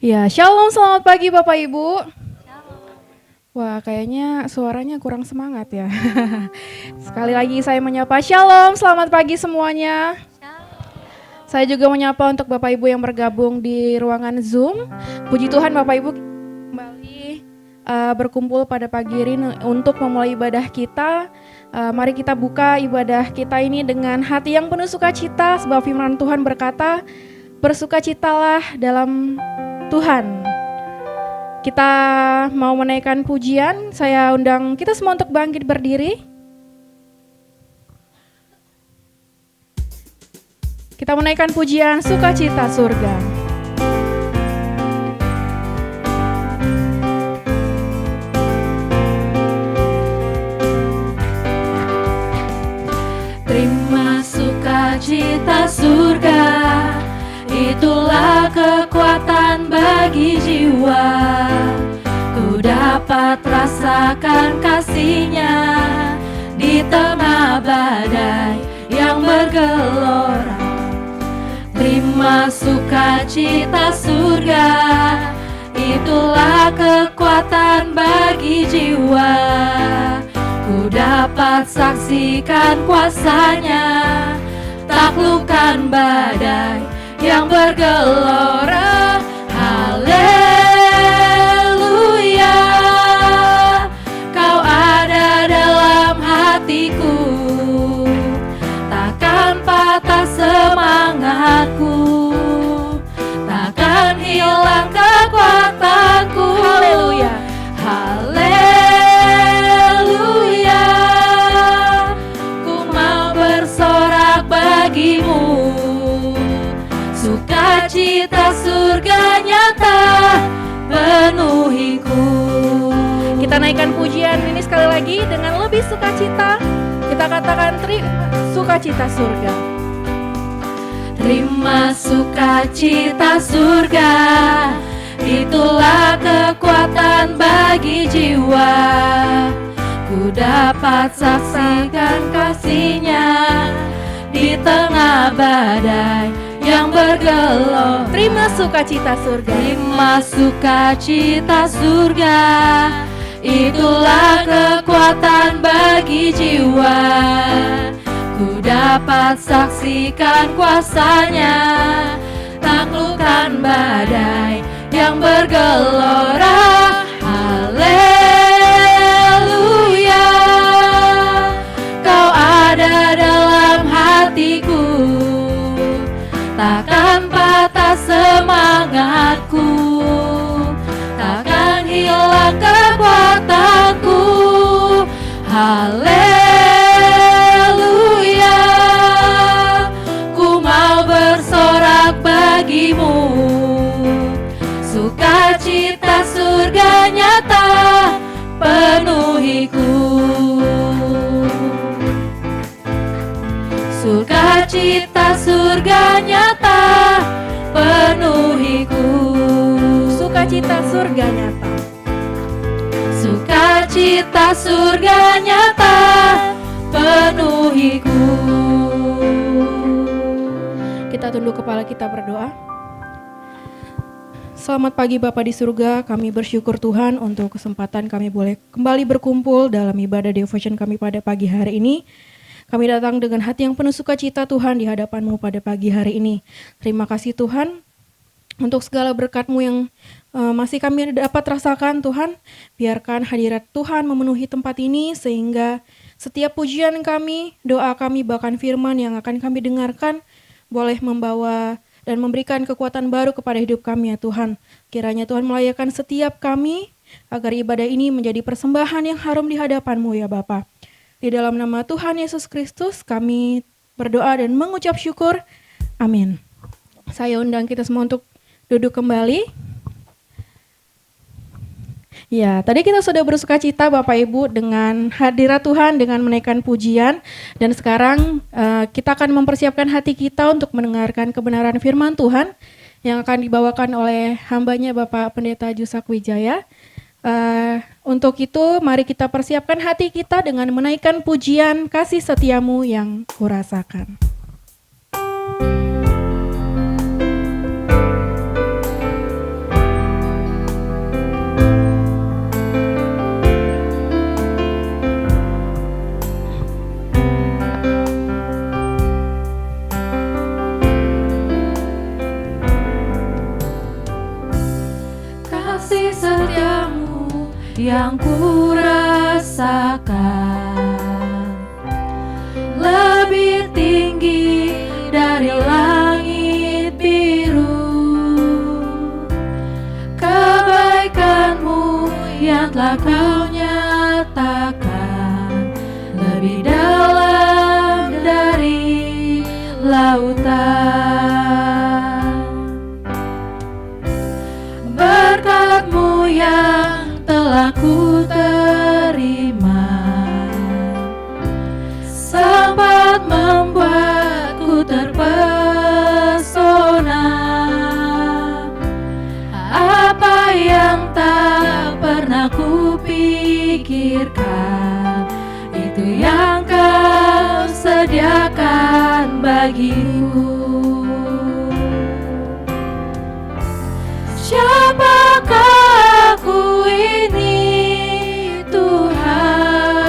Ya, shalom, selamat pagi Bapak Ibu. Wah, kayaknya suaranya kurang semangat ya. Sekali lagi saya menyapa shalom, selamat pagi semuanya. Saya juga menyapa untuk Bapak Ibu yang bergabung di ruangan Zoom. Puji Tuhan Bapak Ibu kembali berkumpul pada pagi ini untuk memulai ibadah kita. Mari kita buka ibadah kita ini dengan hati yang penuh sukacita, sebab firman Tuhan berkata, bersukacitalah dalam Tuhan. Kita mau menaikkan pujian, saya undang kita semua untuk bangkit berdiri. Kita menaikkan pujian Sukacita Surga. Terima sukacita surga, itulah kekuatan bagi jiwa. Ku dapat rasakan kasih-Nya di tengah badai yang bergelora. Terima sukacita surga, itulah kekuatan bagi jiwa. Ku dapat saksikan kuasa-Nya, taklukkan badai yang bergelora. Haleluya, Kau ada dalam hatiku, takkan patah semangatku, takkan hilang kekuatanku. Haleluya. Haleluya, ku mau bersorak bagimu. Sukacita surga nyata penuhiku. Kita naikkan pujian ini sekali lagi dengan lebih sukacita. Kita katakan terima sukacita surga. Terima sukacita surga, itulah kekuatan bagi jiwa. Ku dapat saksikan kasih-Nya di tengah badai yang bergelora. Terima sukacita surga. Terima sukacita surga, itulah kekuatan bagi jiwa. Ku dapat saksikan kuasa-Nya, taklukkan badai yang bergelora. Haleluya, Kau ada dalam hatiku, takkan patah semangatku, takkan hilang kekuatanku. Haleluya, ku mau bersorak bagimu. Sukacita surga nyata penuhiku. Sukacita surga nyata penuhiku. Sukacita surga nyata. Sukacita surga nyata penuhiku. Kita tunduk kepala, kita berdoa. Selamat pagi Bapa di surga, kami bersyukur Tuhan untuk kesempatan kami boleh kembali berkumpul dalam ibadah devotion kami pada pagi hari ini. Kami datang dengan hati yang penuh sukacita Tuhan di hadapan-Mu pada pagi hari ini. Terima kasih Tuhan untuk segala berkat-Mu yang masih kami dapat rasakan Tuhan. Biarkan hadirat Tuhan memenuhi tempat ini sehingga setiap pujian kami, doa kami, bahkan firman yang akan kami dengarkan boleh membawa dan memberikan kekuatan baru kepada hidup kami ya Tuhan. Kiranya Tuhan melayakan setiap kami agar ibadah ini menjadi persembahan yang harum di hadapan-Mu ya Bapa. Di dalam nama Tuhan Yesus Kristus kami berdoa dan mengucap syukur. Amin. Saya undang kita semua untuk duduk kembali. Ya, tadi kita sudah bersukacita Bapak Ibu dengan hadirat Tuhan, dengan menaikkan pujian. Dan sekarang kita akan mempersiapkan hati kita untuk mendengarkan kebenaran firman Tuhan yang akan dibawakan oleh hambanya Bapak Pendeta Jusak Wijaya. Untuk itu mari kita persiapkan hati kita dengan menaikkan pujian kasih setiamu yang kurasakan. yang ku rasakan lebih tinggi dari langit biru. Kebaikan-Mu yang telah Kau nyatakan lebih dalam dari lautan. Berkat-Mu yang telah ku terima sempat membuatku terpesona. Apa yang tak pernah ku pikirkan, itu yang Kau sediakan bagiku. Siapakah aku ini, Tuhan?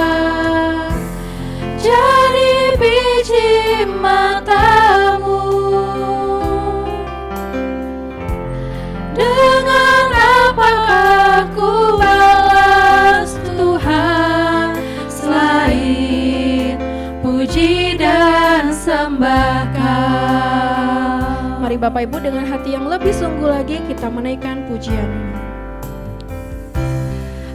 Jadi biji mata-Mu. Dengan apakah ku balas Tuhan selain puji dan sembah Kau? Mari Bapak Ibu dengan hati yang lebih sungguh lagi kita menaikkan pujian ini.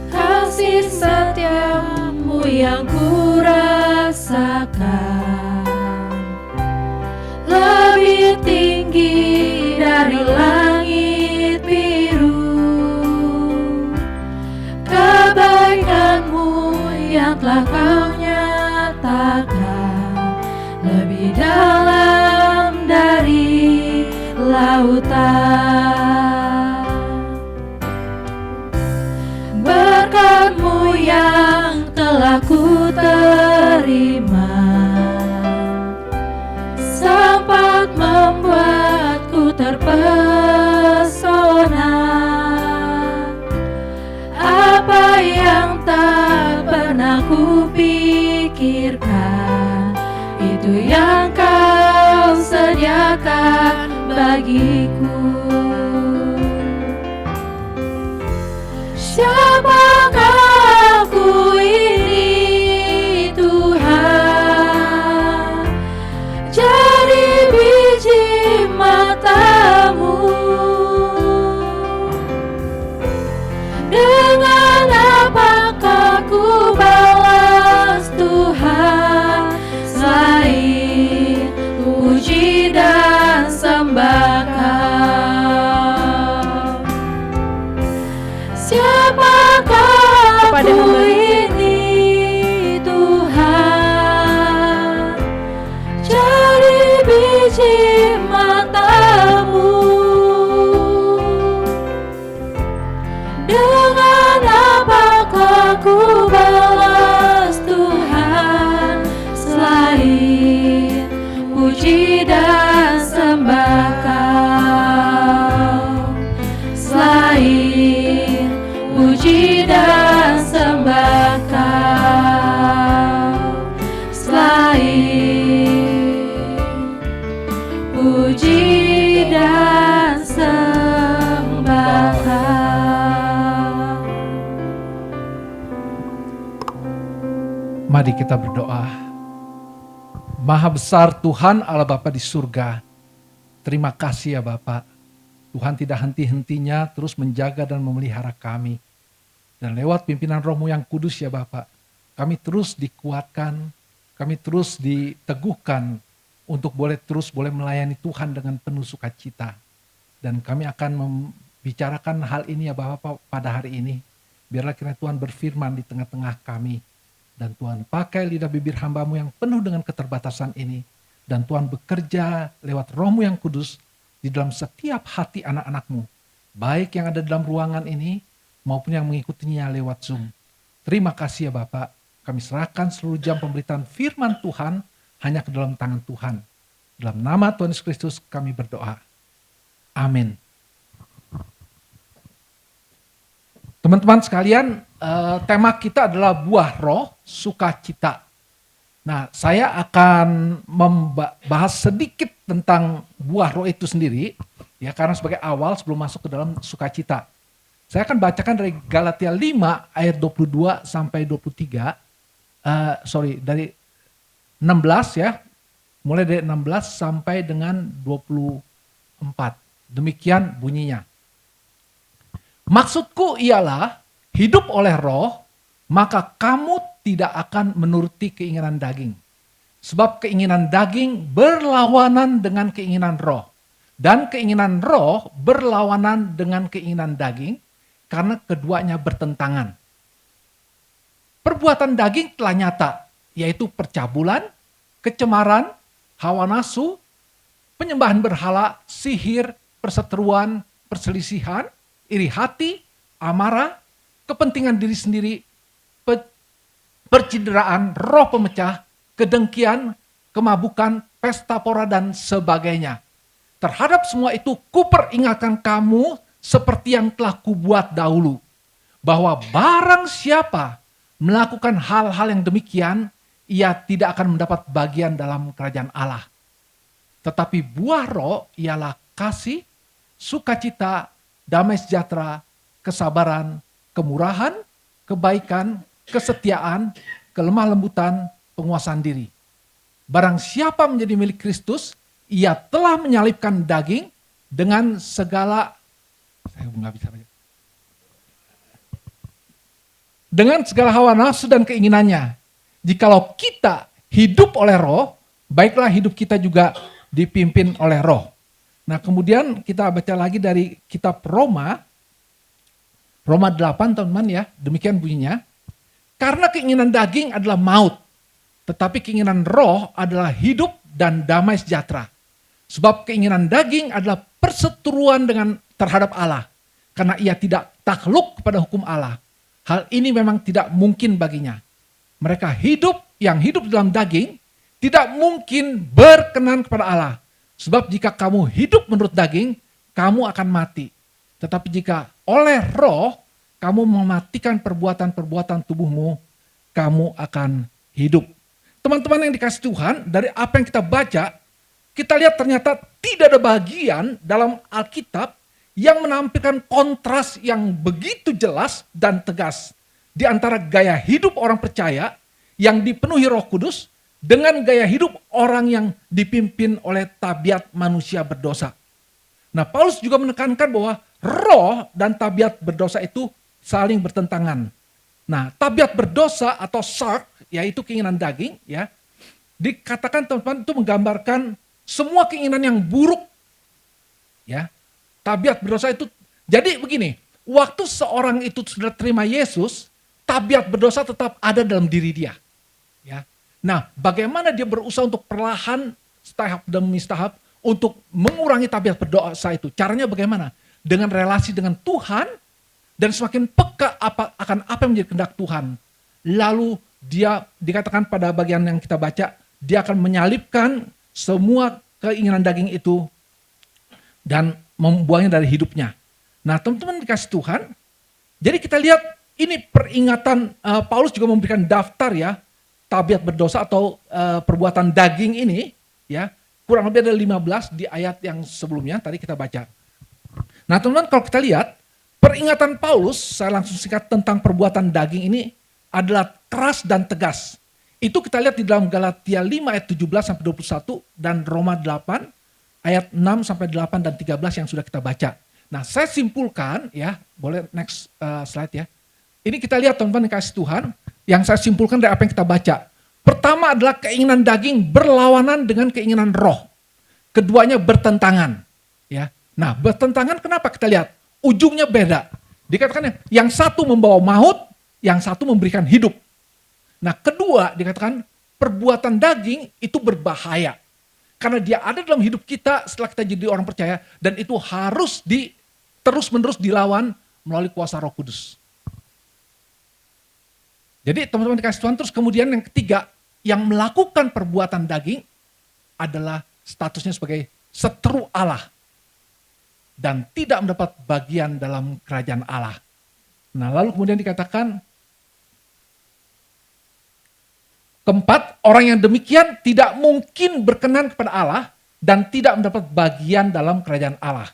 Kasih setia-Mu yang ku rasakan lebih tinggi dari langit biru. Kebaikan-Mu yang telah Kau nyatakan lebih dalam dari lautan. Berkat-Mu yang telah ku terima sempat membuatku terpesona. Apa yang tak pernah ku pikirkan, itu yang Kau sediakan bagiku. Siapakah aku ini, Tuhan? Jadi biji mata-Mu. Dengan apakah ku balas Tuhan selain puji dan sembah Kau? Siapakah Kepada aku hamba ini, Tuhan? Jadi biji mata-Mu. Dengan apakah ku balas Tuhan selain puji dan sembah Kau? Selain puji dan sembah Kau, selain puji dan sembah Kau. Mari kita berdoa. Maha besar Tuhan Allah Bapa di surga, terima kasih ya Bapa. Tuhan tidak henti-hentinya terus menjaga dan memelihara kami. Dan lewat pimpinan Roh-Mu yang kudus ya Bapa, kami terus dikuatkan, kami terus diteguhkan untuk boleh melayani Tuhan dengan penuh sukacita. Dan kami akan membicarakan hal ini ya Bapa pada hari ini. Biarlah kiranya Tuhan berfirman di tengah-tengah kami. Dan Tuhan pakai lidah bibir hamba-Mu yang penuh dengan keterbatasan ini. Dan Tuhan bekerja lewat Roh-Mu yang kudus di dalam setiap hati anak-anak-Mu. Baik yang ada dalam ruangan ini maupun yang mengikutinya lewat Zoom. Terima kasih ya Bapak. Kami serahkan seluruh jam pemberitaan firman Tuhan hanya ke dalam tangan Tuhan. Dalam nama Tuhan Yesus Kristus kami berdoa. Amin. Teman-teman sekalian, tema kita adalah buah roh, sukacita. Nah, saya akan membahas sedikit tentang buah roh itu sendiri, ya, karena sebagai awal sebelum masuk ke dalam sukacita. Saya akan bacakan dari Galatia 5 ayat 22 sampai 23. Dari 16 ya. Mulai dari 16 sampai dengan 24. Demikian bunyinya. Maksudku ialah hidup oleh roh, maka kamu tidak akan menuruti keinginan daging. Sebab keinginan daging berlawanan dengan keinginan roh. Dan keinginan roh berlawanan dengan keinginan daging, karena keduanya bertentangan. Perbuatan daging telah nyata, yaitu percabulan, kecemaran, hawa nafsu, penyembahan berhala, sihir, perseteruan, perselisihan, iri hati, amarah, kepentingan diri sendiri, percideraan, roh pemecah, kedengkian, kemabukan, pesta pora, dan sebagainya. Terhadap semua itu kuperingatkan kamu seperti yang telah kubuat dahulu, bahwa barang siapa melakukan hal-hal yang demikian, ia tidak akan mendapat bagian dalam kerajaan Allah. Tetapi buah roh ialah kasih, sukacita, damai sejahtera, kesabaran, kemurahan, kebaikan, kesetiaan, kelemah lembutan, penguasaan diri. Barang siapa menjadi milik Kristus, ia telah menyalibkan daging dengan segala hawa nafsu dan keinginannya. Jikalau kita hidup oleh roh, baiklah hidup kita juga dipimpin oleh roh. Nah, kemudian kita baca lagi dari kitab Roma 8, teman-teman ya, demikian bunyinya. Karena keinginan daging adalah maut, tetapi keinginan roh adalah hidup dan damai sejahtera. Sebab keinginan daging adalah perseteruan terhadap Allah, karena ia tidak takluk kepada hukum Allah. Hal ini memang tidak mungkin baginya. Mereka yang hidup dalam daging, tidak mungkin berkenan kepada Allah. Sebab jika kamu hidup menurut daging, kamu akan mati. Tetapi jika oleh roh, kamu mematikan perbuatan-perbuatan tubuhmu, kamu akan hidup. Teman-teman yang dikasih Tuhan, dari apa yang kita baca, kita lihat ternyata tidak ada bagian dalam Alkitab yang menampilkan kontras yang begitu jelas dan tegas di antara gaya hidup orang percaya yang dipenuhi Roh Kudus dengan gaya hidup orang yang dipimpin oleh tabiat manusia berdosa. Nah, Paulus juga menekankan bahwa roh dan tabiat berdosa itu saling bertentangan. Nah, tabiat berdosa atau sark, yaitu keinginan daging, ya, dikatakan teman-teman itu menggambarkan semua keinginan yang buruk. Ya, tabiat berdosa itu, jadi begini, waktu seorang itu sudah terima Yesus, tabiat berdosa tetap ada dalam diri dia. Ya. Nah, bagaimana dia berusaha untuk perlahan, tahap demi tahap, untuk mengurangi tabiat berdosa itu? Caranya bagaimana? Dengan relasi dengan Tuhan, dan semakin peka akan apa yang menjadi kehendak Tuhan. Lalu dia dikatakan pada bagian yang kita baca, dia akan menyalibkan semua keinginan daging itu, dan membuangnya dari hidupnya. Nah, teman-teman dikasih Tuhan, jadi kita lihat ini peringatan, Paulus juga memberikan daftar ya, tabiat berdosa atau perbuatan daging ini, ya, kurang lebih ada 15 di ayat yang sebelumnya tadi kita baca. Nah, teman-teman, kalau kita lihat peringatan Paulus, saya langsung singkat tentang perbuatan daging ini adalah keras dan tegas. Itu kita lihat di dalam Galatia 5 ayat 17 sampai 21 dan Roma 8 ayat 6 sampai 8 dan 13 yang sudah kita baca. Nah, saya simpulkan ya, boleh next slide ya. Ini kita lihat teman-teman yang kasih Tuhan, yang saya simpulkan dari apa yang kita baca. Pertama adalah keinginan daging berlawanan dengan keinginan roh. Keduanya bertentangan. Ya. Nah, bertentangan kenapa kita lihat? Ujungnya beda. Dikatakan yang satu membawa maut, yang satu memberikan hidup. Nah, kedua dikatakan perbuatan daging itu berbahaya. Karena dia ada dalam hidup kita setelah kita jadi orang percaya, dan itu harus terus-menerus dilawan melalui kuasa Roh Kudus. Jadi teman-teman dikasih Tuhan, terus kemudian yang ketiga, yang melakukan perbuatan daging adalah statusnya sebagai seteru Allah dan tidak mendapat bagian dalam kerajaan Allah. Nah, lalu kemudian dikatakan keempat, orang yang demikian tidak mungkin berkenan kepada Allah dan tidak mendapat bagian dalam kerajaan Allah.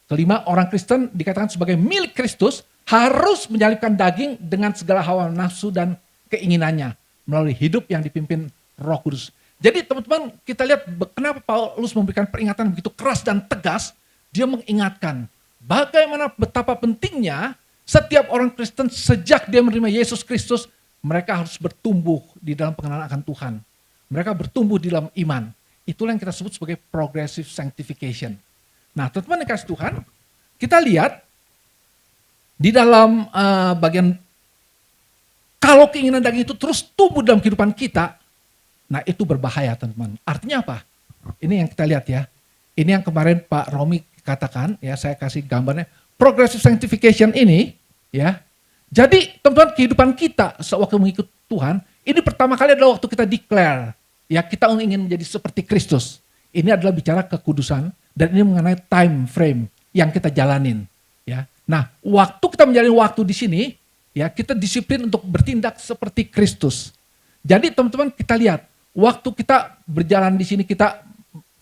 Kelima, orang Kristen dikatakan sebagai milik Kristus harus menyalibkan daging dengan segala hawa nafsu dan keinginannya melalui hidup yang dipimpin Roh Kudus. Jadi teman-teman, kita lihat kenapa Paulus memberikan peringatan begitu keras dan tegas. Dia mengingatkan bagaimana betapa pentingnya setiap orang Kristen sejak dia menerima Yesus Kristus, mereka harus bertumbuh di dalam pengenalan akan Tuhan. Mereka bertumbuh di dalam iman. Itulah yang kita sebut sebagai progressive sanctification. Nah, teman-teman yang kasih Tuhan, kita lihat di dalam bagian kalau keinginan daging itu terus tumbuh dalam kehidupan kita, nah itu berbahaya teman-teman. Artinya apa? Ini yang kita lihat ya. Ini yang kemarin Pak Romi katakan, ya saya kasih gambarnya. Progressive sanctification ini, ya. Jadi teman-teman kehidupan kita sewaktu mengikut Tuhan, ini pertama kali adalah waktu kita declare, ya kita ingin menjadi seperti Kristus. Ini adalah bicara kekudusan dan ini mengenai time frame yang kita jalanin, ya. Nah, waktu kita menjalani waktu di sini, ya kita disiplin untuk bertindak seperti Kristus. Jadi teman-teman kita lihat, waktu kita berjalan di sini kita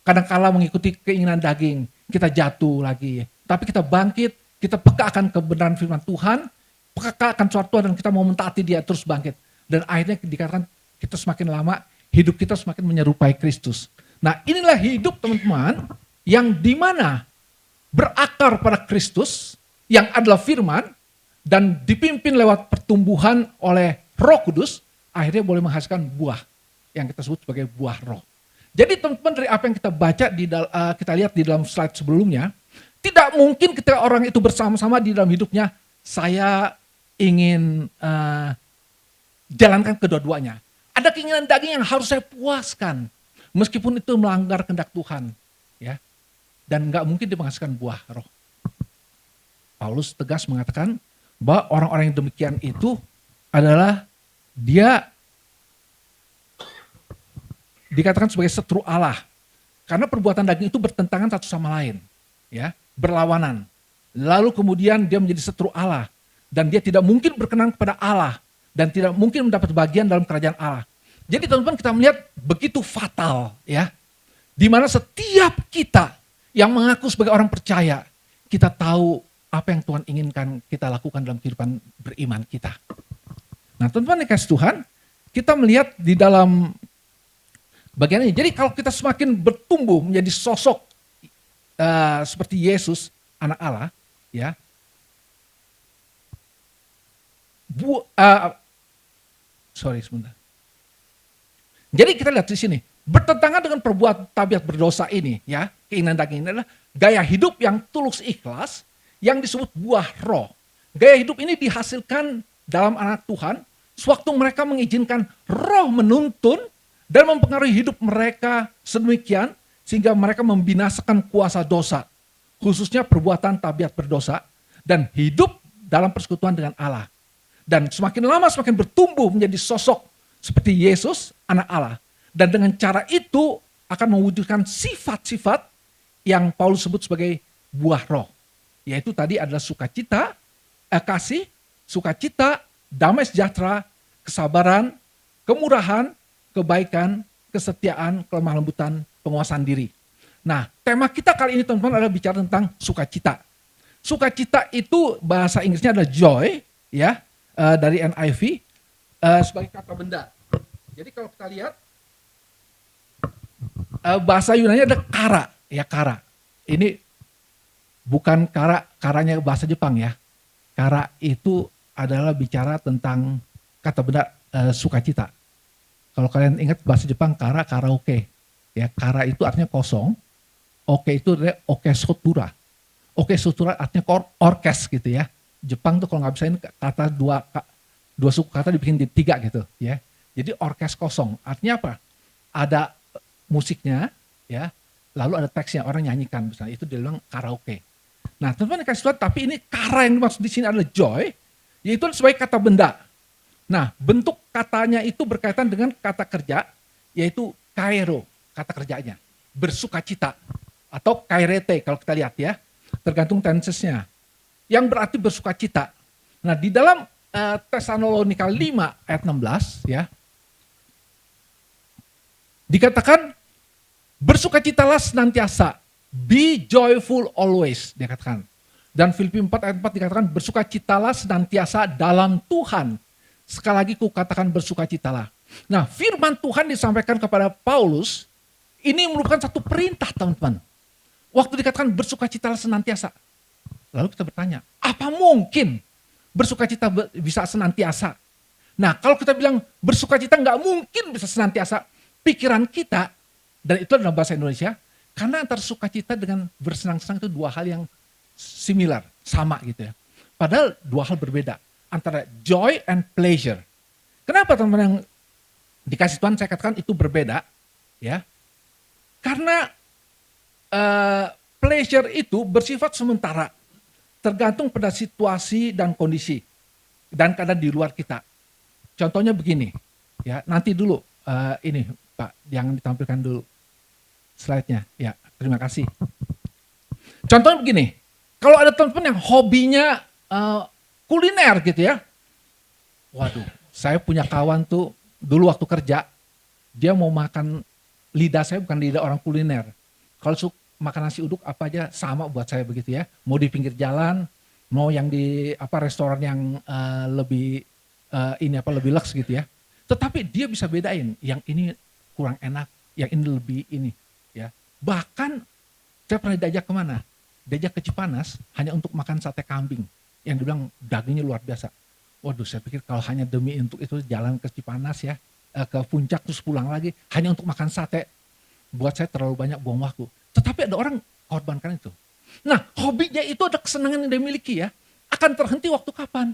kadang-kala mengikuti keinginan daging, kita jatuh lagi. Tapi kita bangkit, kita peka akan kebenaran firman Tuhan, peka akan suatu Tuhan dan kita mau mentaati dia terus bangkit. Dan akhirnya dikatakan kita semakin lama, hidup kita semakin menyerupai Kristus. Nah inilah hidup teman-teman yang dimana berakar pada Kristus, yang adalah firman, dan dipimpin lewat pertumbuhan oleh Roh Kudus, akhirnya boleh menghasilkan buah yang kita sebut sebagai buah roh. Jadi teman-teman dari apa yang kita baca, kita lihat di dalam slide sebelumnya, tidak mungkin ketika orang itu bersama-sama di dalam hidupnya, saya ingin jalankan kedua-duanya. Ada keinginan daging yang harus saya puaskan, meskipun itu melanggar kehendak Tuhan, ya, dan nggak mungkin dia menghasilkan buah roh. Paulus tegas mengatakan bahwa orang-orang yang demikian itu adalah dia dikatakan sebagai setru Allah. Karena perbuatan daging itu bertentangan satu sama lain, ya, berlawanan. Lalu kemudian dia menjadi setru Allah dan dia tidak mungkin berkenan kepada Allah dan tidak mungkin mendapat bagian dalam kerajaan Allah. Jadi teman-teman kita melihat begitu fatal, ya. Di mana setiap kita yang mengaku sebagai orang percaya, kita tahu apa yang Tuhan inginkan kita lakukan dalam kehidupan beriman kita. Nah teman-teman yang kasih Tuhan, kita melihat di dalam bagian ini. Jadi kalau kita semakin bertumbuh menjadi sosok seperti Yesus, anak Allah, ya. Sebentar. Jadi kita lihat di sini, bertentangan dengan perbuatan tabiat berdosa ini, ya, keinginan daging ini adalah gaya hidup yang tulus ikhlas, yang disebut buah roh. Gaya hidup ini dihasilkan dalam anak Tuhan, sewaktu mereka mengizinkan roh menuntun dan mempengaruhi hidup mereka sedemikian, sehingga mereka membinasakan kuasa dosa, khususnya perbuatan tabiat berdosa, dan hidup dalam persekutuan dengan Allah. Dan semakin lama semakin bertumbuh menjadi sosok seperti Yesus, anak Allah. Dan dengan cara itu akan mewujudkan sifat-sifat yang Paulus sebut sebagai buah roh. Yaitu tadi adalah sukacita, kasih, sukacita, damai sejahtera, kesabaran, kemurahan, kebaikan, kesetiaan, kelemah lembutan, penguasaan diri. Nah, tema kita kali ini teman-teman adalah bicara tentang sukacita. Sukacita itu bahasa Inggrisnya adalah joy, ya, dari NIV, sebagai kata benda. Jadi kalau kita lihat, bahasa Yunani ada kara, ya kara. Ini bukan karanya bahasa Jepang ya. Kara itu adalah bicara tentang kata benda sukacita. Kalau kalian ingat bahasa Jepang karaoke. Ya, kara itu artinya kosong. Oke itu adalah okesotura. Okesotura artinya orkes gitu ya. Jepang tuh kalau nggak bisa ini kata dua suku kata dibikin tiga gitu ya. Jadi orkes kosong. Artinya apa? Ada musiknya ya. Lalu ada teksnya, orang nyanyikan misalnya, itu dia bilang karaoke. Nah teman-teman kasih Tuhan, tapi ini kara yang dimaksud di sini adalah joy, yaitu sebagai kata benda. Nah bentuk katanya itu berkaitan dengan kata kerja, yaitu kairo, kata kerjanya, bersukacita, atau kairete kalau kita lihat ya, tergantung tensesnya, yang berarti bersukacita. Nah di dalam Tesalonika 5 ayat 16 ya, dikatakan bersukacitalah senantiasa, Be joyful always, dia katakan. Dan Filipi 4 ayat 4 dikatakan, bersukacitalah senantiasa dalam Tuhan. Sekali lagi ku katakan bersukacitalah. Nah, firman Tuhan disampaikan kepada Paulus, ini merupakan satu perintah, teman-teman. Waktu dikatakan bersukacitalah senantiasa. Lalu kita bertanya, apa mungkin bersukacita bisa senantiasa? Nah, kalau kita bilang bersukacita nggak mungkin bisa senantiasa, pikiran kita, dan itu dalam bahasa Indonesia, karena antara sukacita dengan bersenang-senang itu dua hal yang similar, sama gitu ya. Padahal dua hal berbeda, antara joy and pleasure. Kenapa teman-teman yang dikasih Tuhan saya katakan itu berbeda? Ya, karena pleasure itu bersifat sementara, tergantung pada situasi dan kondisi dan keadaan di luar kita. Contohnya begini, ya nanti dulu ini Pak, yang ditampilkan dulu slide-nya. Ya, terima kasih. Contohnya begini, kalau ada teman-teman yang hobinya kuliner gitu ya. Waduh, saya punya kawan tuh dulu waktu kerja, dia mau makan, lidah saya bukan lidah orang kuliner. Kalau makan nasi uduk apa aja sama buat saya begitu ya. Mau di pinggir jalan, mau yang di restoran yang lebih lebih lux gitu ya. Tetapi dia bisa bedain, yang ini kurang enak, yang ini lebih ini ya. Bahkan saya pernah diajak kemana? Diajak ke Cipanas hanya untuk makan sate kambing yang dibilang dagingnya luar biasa. Waduh, saya pikir kalau hanya demi untuk itu jalan ke Cipanas ya, ke puncak terus pulang lagi hanya untuk makan sate, buat saya terlalu banyak buang waktu. Tetapi ada orang korbankan itu. Nah, hobinya itu ada kesenangan yang dia miliki ya, akan terhenti waktu kapan?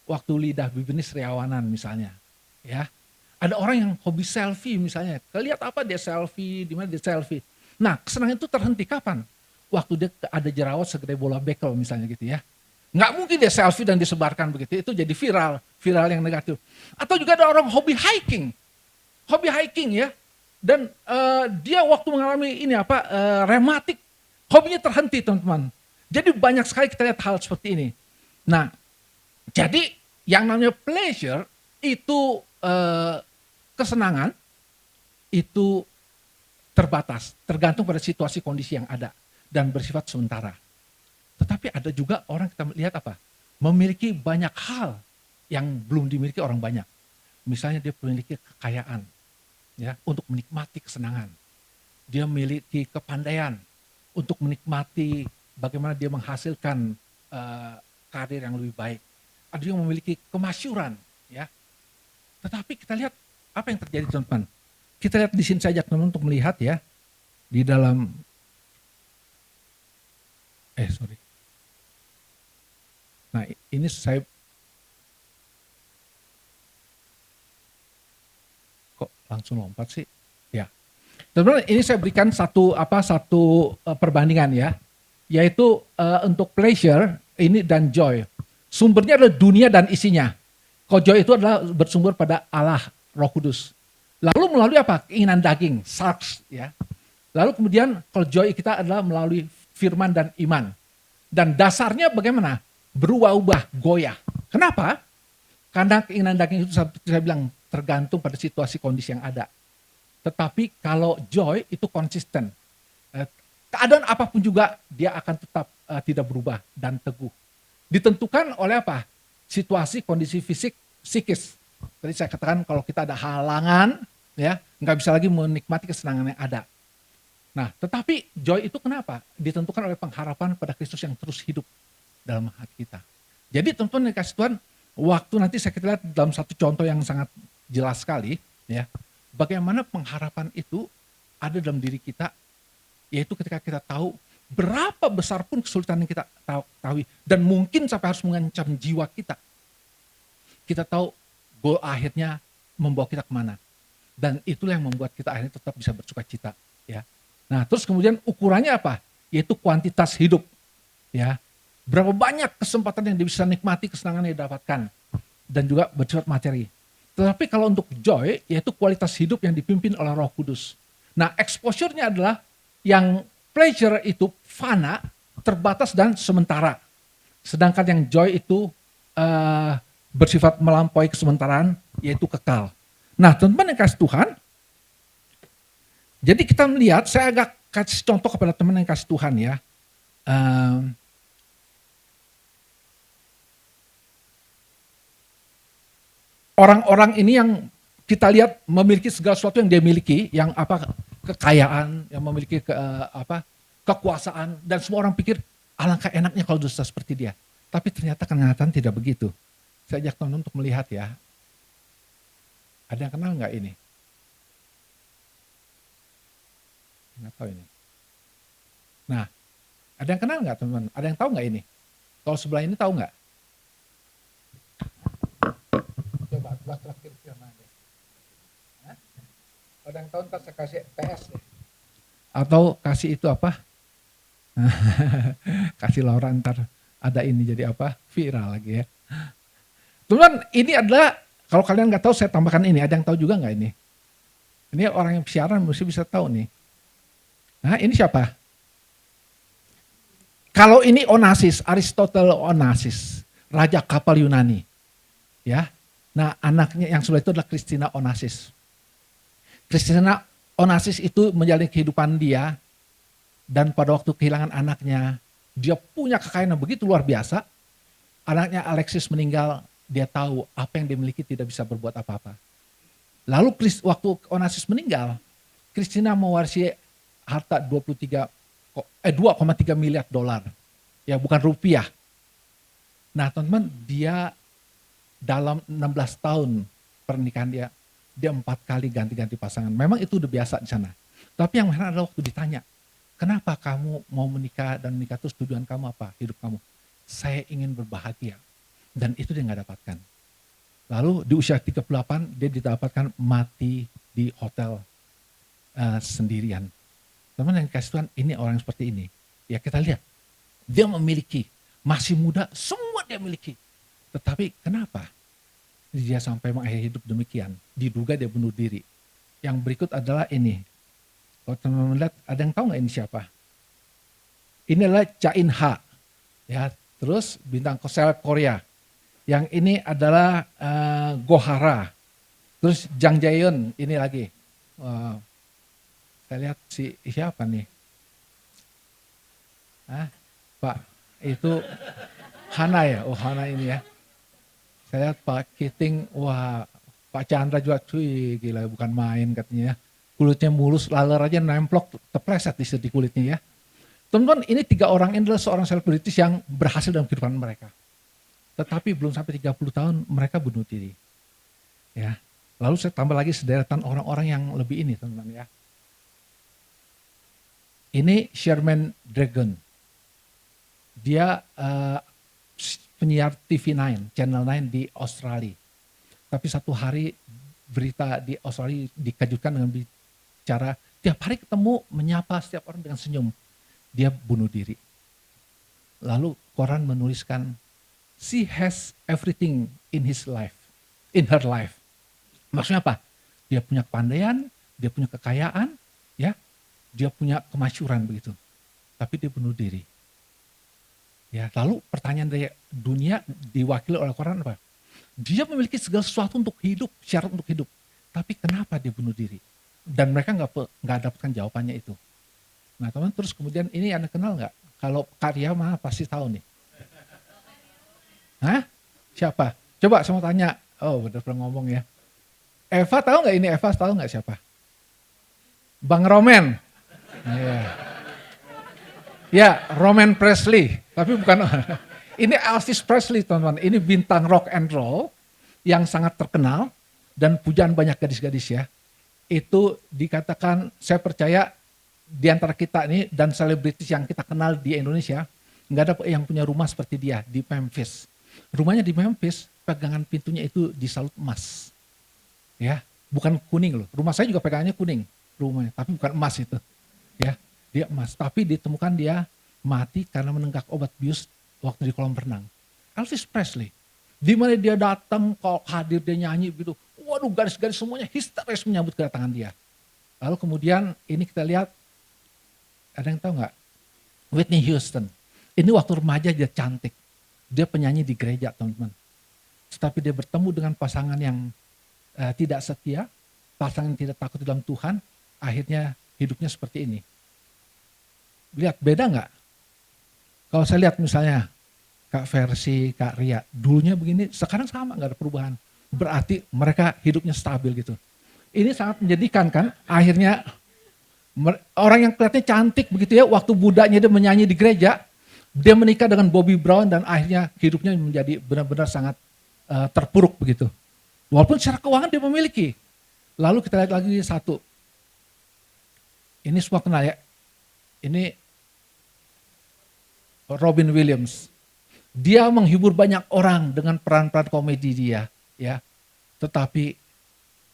Waktu lidah bibirnya seriawanan misalnya, ya. Ada orang yang hobi selfie misalnya, lihat apa dia selfie, di mana dia selfie. Nah, kesenangan itu terhenti kapan? Waktu dia ada jerawat segede bola bekel misalnya gitu ya. Nggak mungkin dia selfie dan disebarkan begitu, itu jadi viral yang negatif. Atau juga ada orang hobi hiking ya, dan dia waktu mengalami rematik, hobinya terhenti teman-teman. Jadi banyak sekali kita lihat hal seperti ini. Nah, jadi yang namanya pleasure itu kesenangan itu terbatas, tergantung pada situasi kondisi yang ada dan bersifat sementara. Tetapi ada juga orang kita lihat memiliki banyak hal yang belum dimiliki orang banyak. Misalnya dia memiliki kekayaan ya untuk menikmati kesenangan. Dia memiliki kepandaian untuk menikmati bagaimana dia menghasilkan karir yang lebih baik. Ada yang memiliki kemasyuran ya. Tetapi kita lihat apa yang terjadi teman-teman. Kita lihat di sini saja teman-teman untuk melihat ya di dalam Nah, ini saya kok langsung lompat sih? Ya. Teman-teman, ini saya berikan satu perbandingan ya, yaitu untuk pleasure ini dan joy. Sumbernya adalah dunia dan isinya. Kalau joy itu adalah bersumber pada Allah, Roh Kudus. Lalu melalui apa? Keinginan daging, sarks ya. Lalu kemudian kalau joy kita adalah melalui firman dan iman. Dan dasarnya bagaimana? Berubah-ubah, goyah. Kenapa? Karena keinginan daging itu saya bilang tergantung pada situasi kondisi yang ada. Tetapi kalau joy itu konsisten. Keadaan apapun juga dia akan tetap tidak berubah dan teguh. Ditentukan oleh apa? Situasi, kondisi fisik, psikis. Tadi saya katakan kalau kita ada halangan, ya nggak bisa lagi menikmati kesenangan yang ada. Nah, tetapi joy itu kenapa? Ditentukan oleh pengharapan pada Kristus yang terus hidup dalam hati kita. Jadi teman-teman dikasih Tuhan, waktu nanti saya kita lihat dalam satu contoh yang sangat jelas sekali, ya, bagaimana pengharapan itu ada dalam diri kita, yaitu ketika kita tahu berapa besar pun kesulitan yang kita tahu, dan mungkin sampai harus mengancam jiwa kita. Kita tahu goal akhirnya membawa kita kemana. Dan itulah yang membuat kita akhirnya tetap bisa bersuka cita. Ya. Nah terus kemudian ukurannya apa? Yaitu kuantitas hidup. Ya. Berapa banyak kesempatan yang dia bisa nikmati, kesenangan yang didapatkan. Dan juga bersifat materi. Tetapi kalau untuk joy, yaitu kualitas hidup yang dipimpin oleh Roh Kudus. Nah exposure-nya adalah yang pleasure itu fana, terbatas dan sementara. Sedangkan yang joy itu bersifat melampaui kesementaraan, yaitu kekal. Nah teman-teman yang kasih Tuhan, jadi kita melihat, saya agak kasih contoh kepada teman yang kasih Tuhan ya. Orang-orang ini yang kita lihat memiliki segala sesuatu yang dia miliki, yang kekayaan, yang memiliki kekuasaan, dan semua orang pikir alangkah enaknya kalau dosa seperti dia. Tapi ternyata kenyataan tidak begitu. Saya ajak teman untuk melihat ya. Ada yang kenal nggak ini? Nggak tahu ini. Nah, ada yang kenal nggak teman-teman? Ada yang tahu nggak ini? Kalau sebelah ini tahu nggak? Coba kira-kira mana deh. Hah? Ada yang tahu ntar saya kasih PS deh. Atau kasih itu apa? Kasih Laura ntar ada ini jadi apa? Viral lagi ya. Teman, ini adalah, kalau kalian nggak tahu saya tambahkan ini. Ada yang tahu juga nggak ini? Ini orang yang siaran mesti bisa tahu nih. Nah, ini siapa? Kalau ini Onassis, Aristotle Onassis, raja kapal Yunani. Ya. Nah, anaknya yang sebelah itu adalah Christina Onassis. Christina Onassis itu menjalani kehidupan dia, dan pada waktu kehilangan anaknya, dia punya kekayaan yang begitu luar biasa. Anaknya Alexis meninggal, dia tahu apa yang dia miliki tidak bisa berbuat apa-apa. Lalu waktu Onassis meninggal, Christina mewarisi harta 2,3 miliar dolar. Ya, bukan rupiah. Nah, teman-teman, dia dalam 16 tahun pernikahan dia 4 kali ganti-ganti pasangan. Memang itu udah biasa di sana. Tapi yang menarik adalah waktu ditanya, kenapa kamu mau menikah dan menikah terus tujuan kamu apa? Hidup kamu. Saya ingin berbahagia. Dan itu dia gak dapatkan. Lalu di usia 38 dia didapatkan mati di hotel sendirian. Teman yang kasih Tuhan, ini orang seperti ini. Ya kita lihat, dia memiliki, masih muda, semua dia miliki. Tetapi kenapa dia sampai mengakhiri hidup demikian? Diduga dia bunuh diri. Yang berikut adalah ini. Kalau teman-teman lihat, ada yang tahu nggak ini siapa? Ini adalah Cha In-ha. Ya, terus bintang seleb Korea. Yang ini adalah Gohara. Terus Jang Jae-yeon, ini lagi. Saya lihat siapa nih? Pak, itu Hana ya? Oh, Hana ini ya. Saya lihat Pak Kiting, wah Pak Chandra juga, cuy gila bukan main katanya ya. Kulitnya mulus, laler aja nemplok, terpleset di kulitnya ya. Teman-teman, ini 3 orang ini adalah seorang selebritis yang berhasil dalam kehidupan mereka. Tetapi belum sampai 30 tahun mereka bunuh diri. Ya. Lalu saya tambah lagi sederetan orang-orang yang lebih ini teman-teman ya. Ini Sherman Dragon. Dia penyiar TV9, Channel 9 di Australia. Tapi satu hari berita di Australia dikejutkan dengan bicara, tiap hari ketemu menyapa setiap orang dengan senyum. Dia bunuh diri. Lalu koran menuliskan, she has everything in her life. Maksudnya apa? Dia punya kepandaian, dia punya kekayaan, ya, dia punya kemasyhuran begitu. Tapi dia bunuh diri. Ya, lalu pertanyaan dari dunia diwakili oleh koran apa? Dia memiliki segala sesuatu untuk hidup, syarat untuk hidup. Tapi kenapa dia bunuh diri? Dan mereka nggak dapatkan jawabannya itu. Nah teman, terus kemudian ini Anda kenal nggak? Kalau karya mah pasti tahu nih. Hah? Siapa? Coba saya mau tanya. Oh udah pernah ngomong ya. Eva tahu nggak ini? Eva tahu nggak siapa? Bang Roman. Yeah. Ya, Roman Presley, tapi bukan. Ini Elvis Presley, teman-teman. Ini bintang rock and roll yang sangat terkenal dan pujaan banyak gadis-gadis ya. Itu dikatakan, saya percaya di antara kita ini dan selebritis yang kita kenal di Indonesia, nggak ada yang punya rumah seperti dia di Memphis. Rumahnya di Memphis, pegangan pintunya itu disalut emas. Ya, bukan kuning loh. Rumah saya juga pegangannya kuning rumahnya, tapi bukan emas itu. Ya. Dia emas, tapi ditemukan dia mati karena menenggak obat bius waktu di kolam renang. Elvis Presley, di mana dia datang, kalau hadir dia nyanyi begitu, waduh garis-garis semuanya histeris menyambut kedatangan dia. Lalu kemudian ini kita lihat, ada yang tahu nggak? Whitney Houston, ini waktu remaja dia cantik, dia penyanyi di gereja teman-teman. Tetapi dia bertemu dengan pasangan yang tidak setia, pasangan yang tidak takut dalam Tuhan, akhirnya hidupnya seperti ini. lihat beda nggak? Kalau saya lihat misalnya Kak Versi, Kak Ria, dulunya begini, sekarang sama, nggak ada perubahan. Berarti mereka hidupnya stabil gitu. Ini sangat menjadikan kan, akhirnya orang yang kelihatannya cantik begitu ya, waktu mudanya dia menyanyi di gereja, dia menikah dengan Bobby Brown dan akhirnya hidupnya menjadi benar-benar sangat terpuruk begitu. Walaupun secara keuangan dia memiliki. Lalu kita lihat lagi satu. Ini semua kenal ya. Ini Robin Williams. Dia menghibur banyak orang dengan peran-peran komedi dia, ya. Tetapi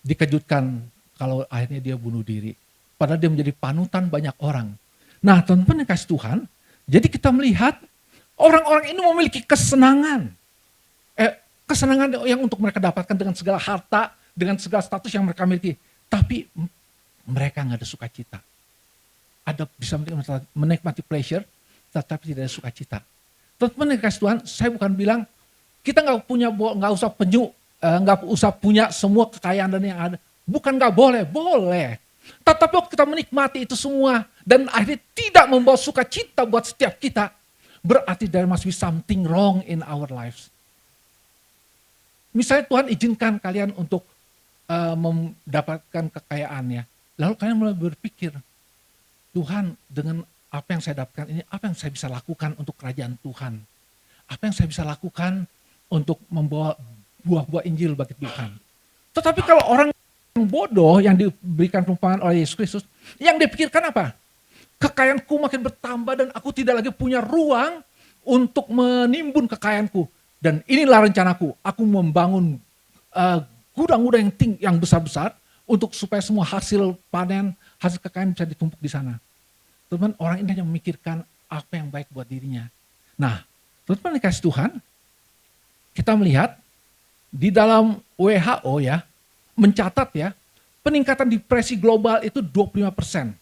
dikejutkan kalau akhirnya dia bunuh diri. Padahal dia menjadi panutan banyak orang. Nah, teman-teman yang kasih Tuhan, jadi kita melihat orang-orang ini memiliki kesenangan. Kesenangan yang untuk mereka dapatkan dengan segala harta, dengan segala status yang mereka miliki. Tapi mereka nggak ada sukacita. Ada bisa menikmati pleasure, tetapi tidak ada sukacita. Teman-teman yang kasih Tuhan, saya bukan bilang kita nggak usah punya semua kekayaan dan yang ada. Bukan nggak boleh, boleh. Tetapi waktu kita menikmati itu semua dan akhirnya tidak membawa sukacita buat setiap kita, berarti there must be something wrong in our lives. Misalnya Tuhan izinkan kalian untuk mendapatkan kekayaannya, lalu kalian mulai berpikir, Tuhan dengan apa yang saya dapatkan ini, apa yang saya bisa lakukan untuk kerajaan Tuhan? Apa yang saya bisa lakukan untuk membawa buah-buah Injil bagi Tuhan? Tetapi kalau orang yang bodoh yang diberikan perumpamaan oleh Yesus Kristus, yang dipikirkan apa? Kekayaanku makin bertambah dan aku tidak lagi punya ruang untuk menimbun kekayaanku. Dan inilah rencanaku, aku membangun gudang-gudang yang besar-besar untuk supaya semua hasil panen, hasil kekayaan bisa ditumpuk di sana. Teman, orang ini hanya memikirkan apa yang baik buat dirinya. Nah, teman-teman dikasih Tuhan, kita melihat di dalam WHO ya, mencatat ya, peningkatan depresi global itu 25%.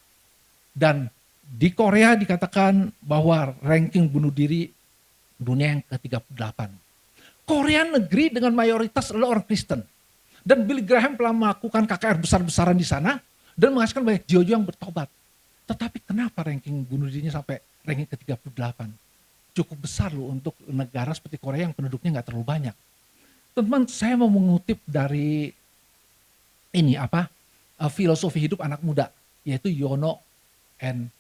Dan di Korea dikatakan bahwa ranking bunuh diri dunia yang ke-38. Korea negeri dengan mayoritas adalah orang Kristen. Dan Billy Graham telah melakukan KKR besar-besaran di sana dan menghasilkan banyak jiwa-jiwa yang bertobat. Tetapi kenapa ranking bunuh dirinya sampai ranking ke-38? Cukup besar loh untuk negara seperti Korea yang penduduknya nggak terlalu banyak. Teman-teman, saya mau mengutip dari ini filosofi hidup anak muda, yaitu Yono and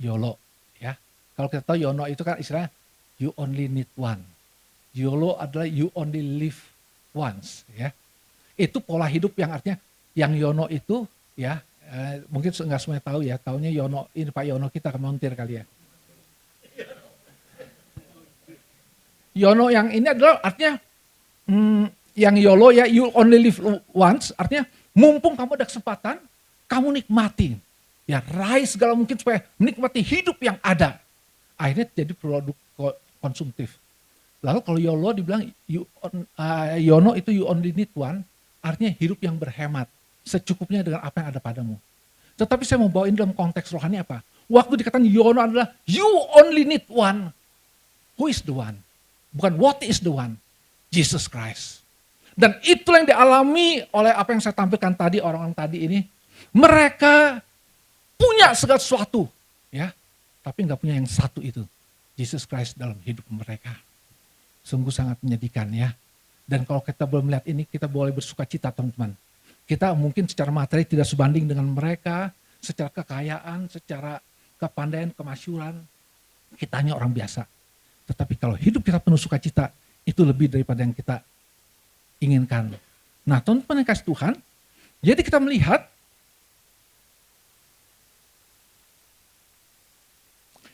YOLO. Ya, kalau kita tahu Yono itu kan istilahnya you only need one. YOLO adalah you only live once. Ya, itu pola hidup yang artinya yang Yono itu ya. Mungkin nggak semuanya tahu ya, taunya Yono, ini Pak Yono kita kemontir kali ya. Yono yang ini adalah artinya yang YOLO ya, you only live once, artinya mumpung kamu ada kesempatan, kamu nikmati. Ya, raih segala mungkin supaya menikmati hidup yang ada. Akhirnya jadi produk konsumtif. Lalu kalau YOLO dibilang Yono itu you only need one, artinya hidup yang berhemat. Secukupnya dengan apa yang ada padamu. Tetapi saya mau bawa ini dalam konteks rohani apa? Waktu dikatakan Yono adalah you only need one. Who is the one? Bukan what is the one? Jesus Christ. Dan itulah yang dialami oleh apa yang saya tampilkan tadi, orang-orang tadi ini. Mereka punya segala sesuatu. Ya, tapi nggak punya yang satu itu. Jesus Christ dalam hidup mereka. Sungguh sangat menyedihkan ya. Dan kalau kita belum melihat ini, kita boleh bersuka cita teman-teman. Kita mungkin secara materi tidak sebanding dengan mereka, secara kekayaan, secara kepandaian, kemasyuran. Kita hanya orang biasa. Tetapi kalau hidup kita penuh sukacita, itu lebih daripada yang kita inginkan. Nah, teman-teman yang kasih Tuhan, jadi kita melihat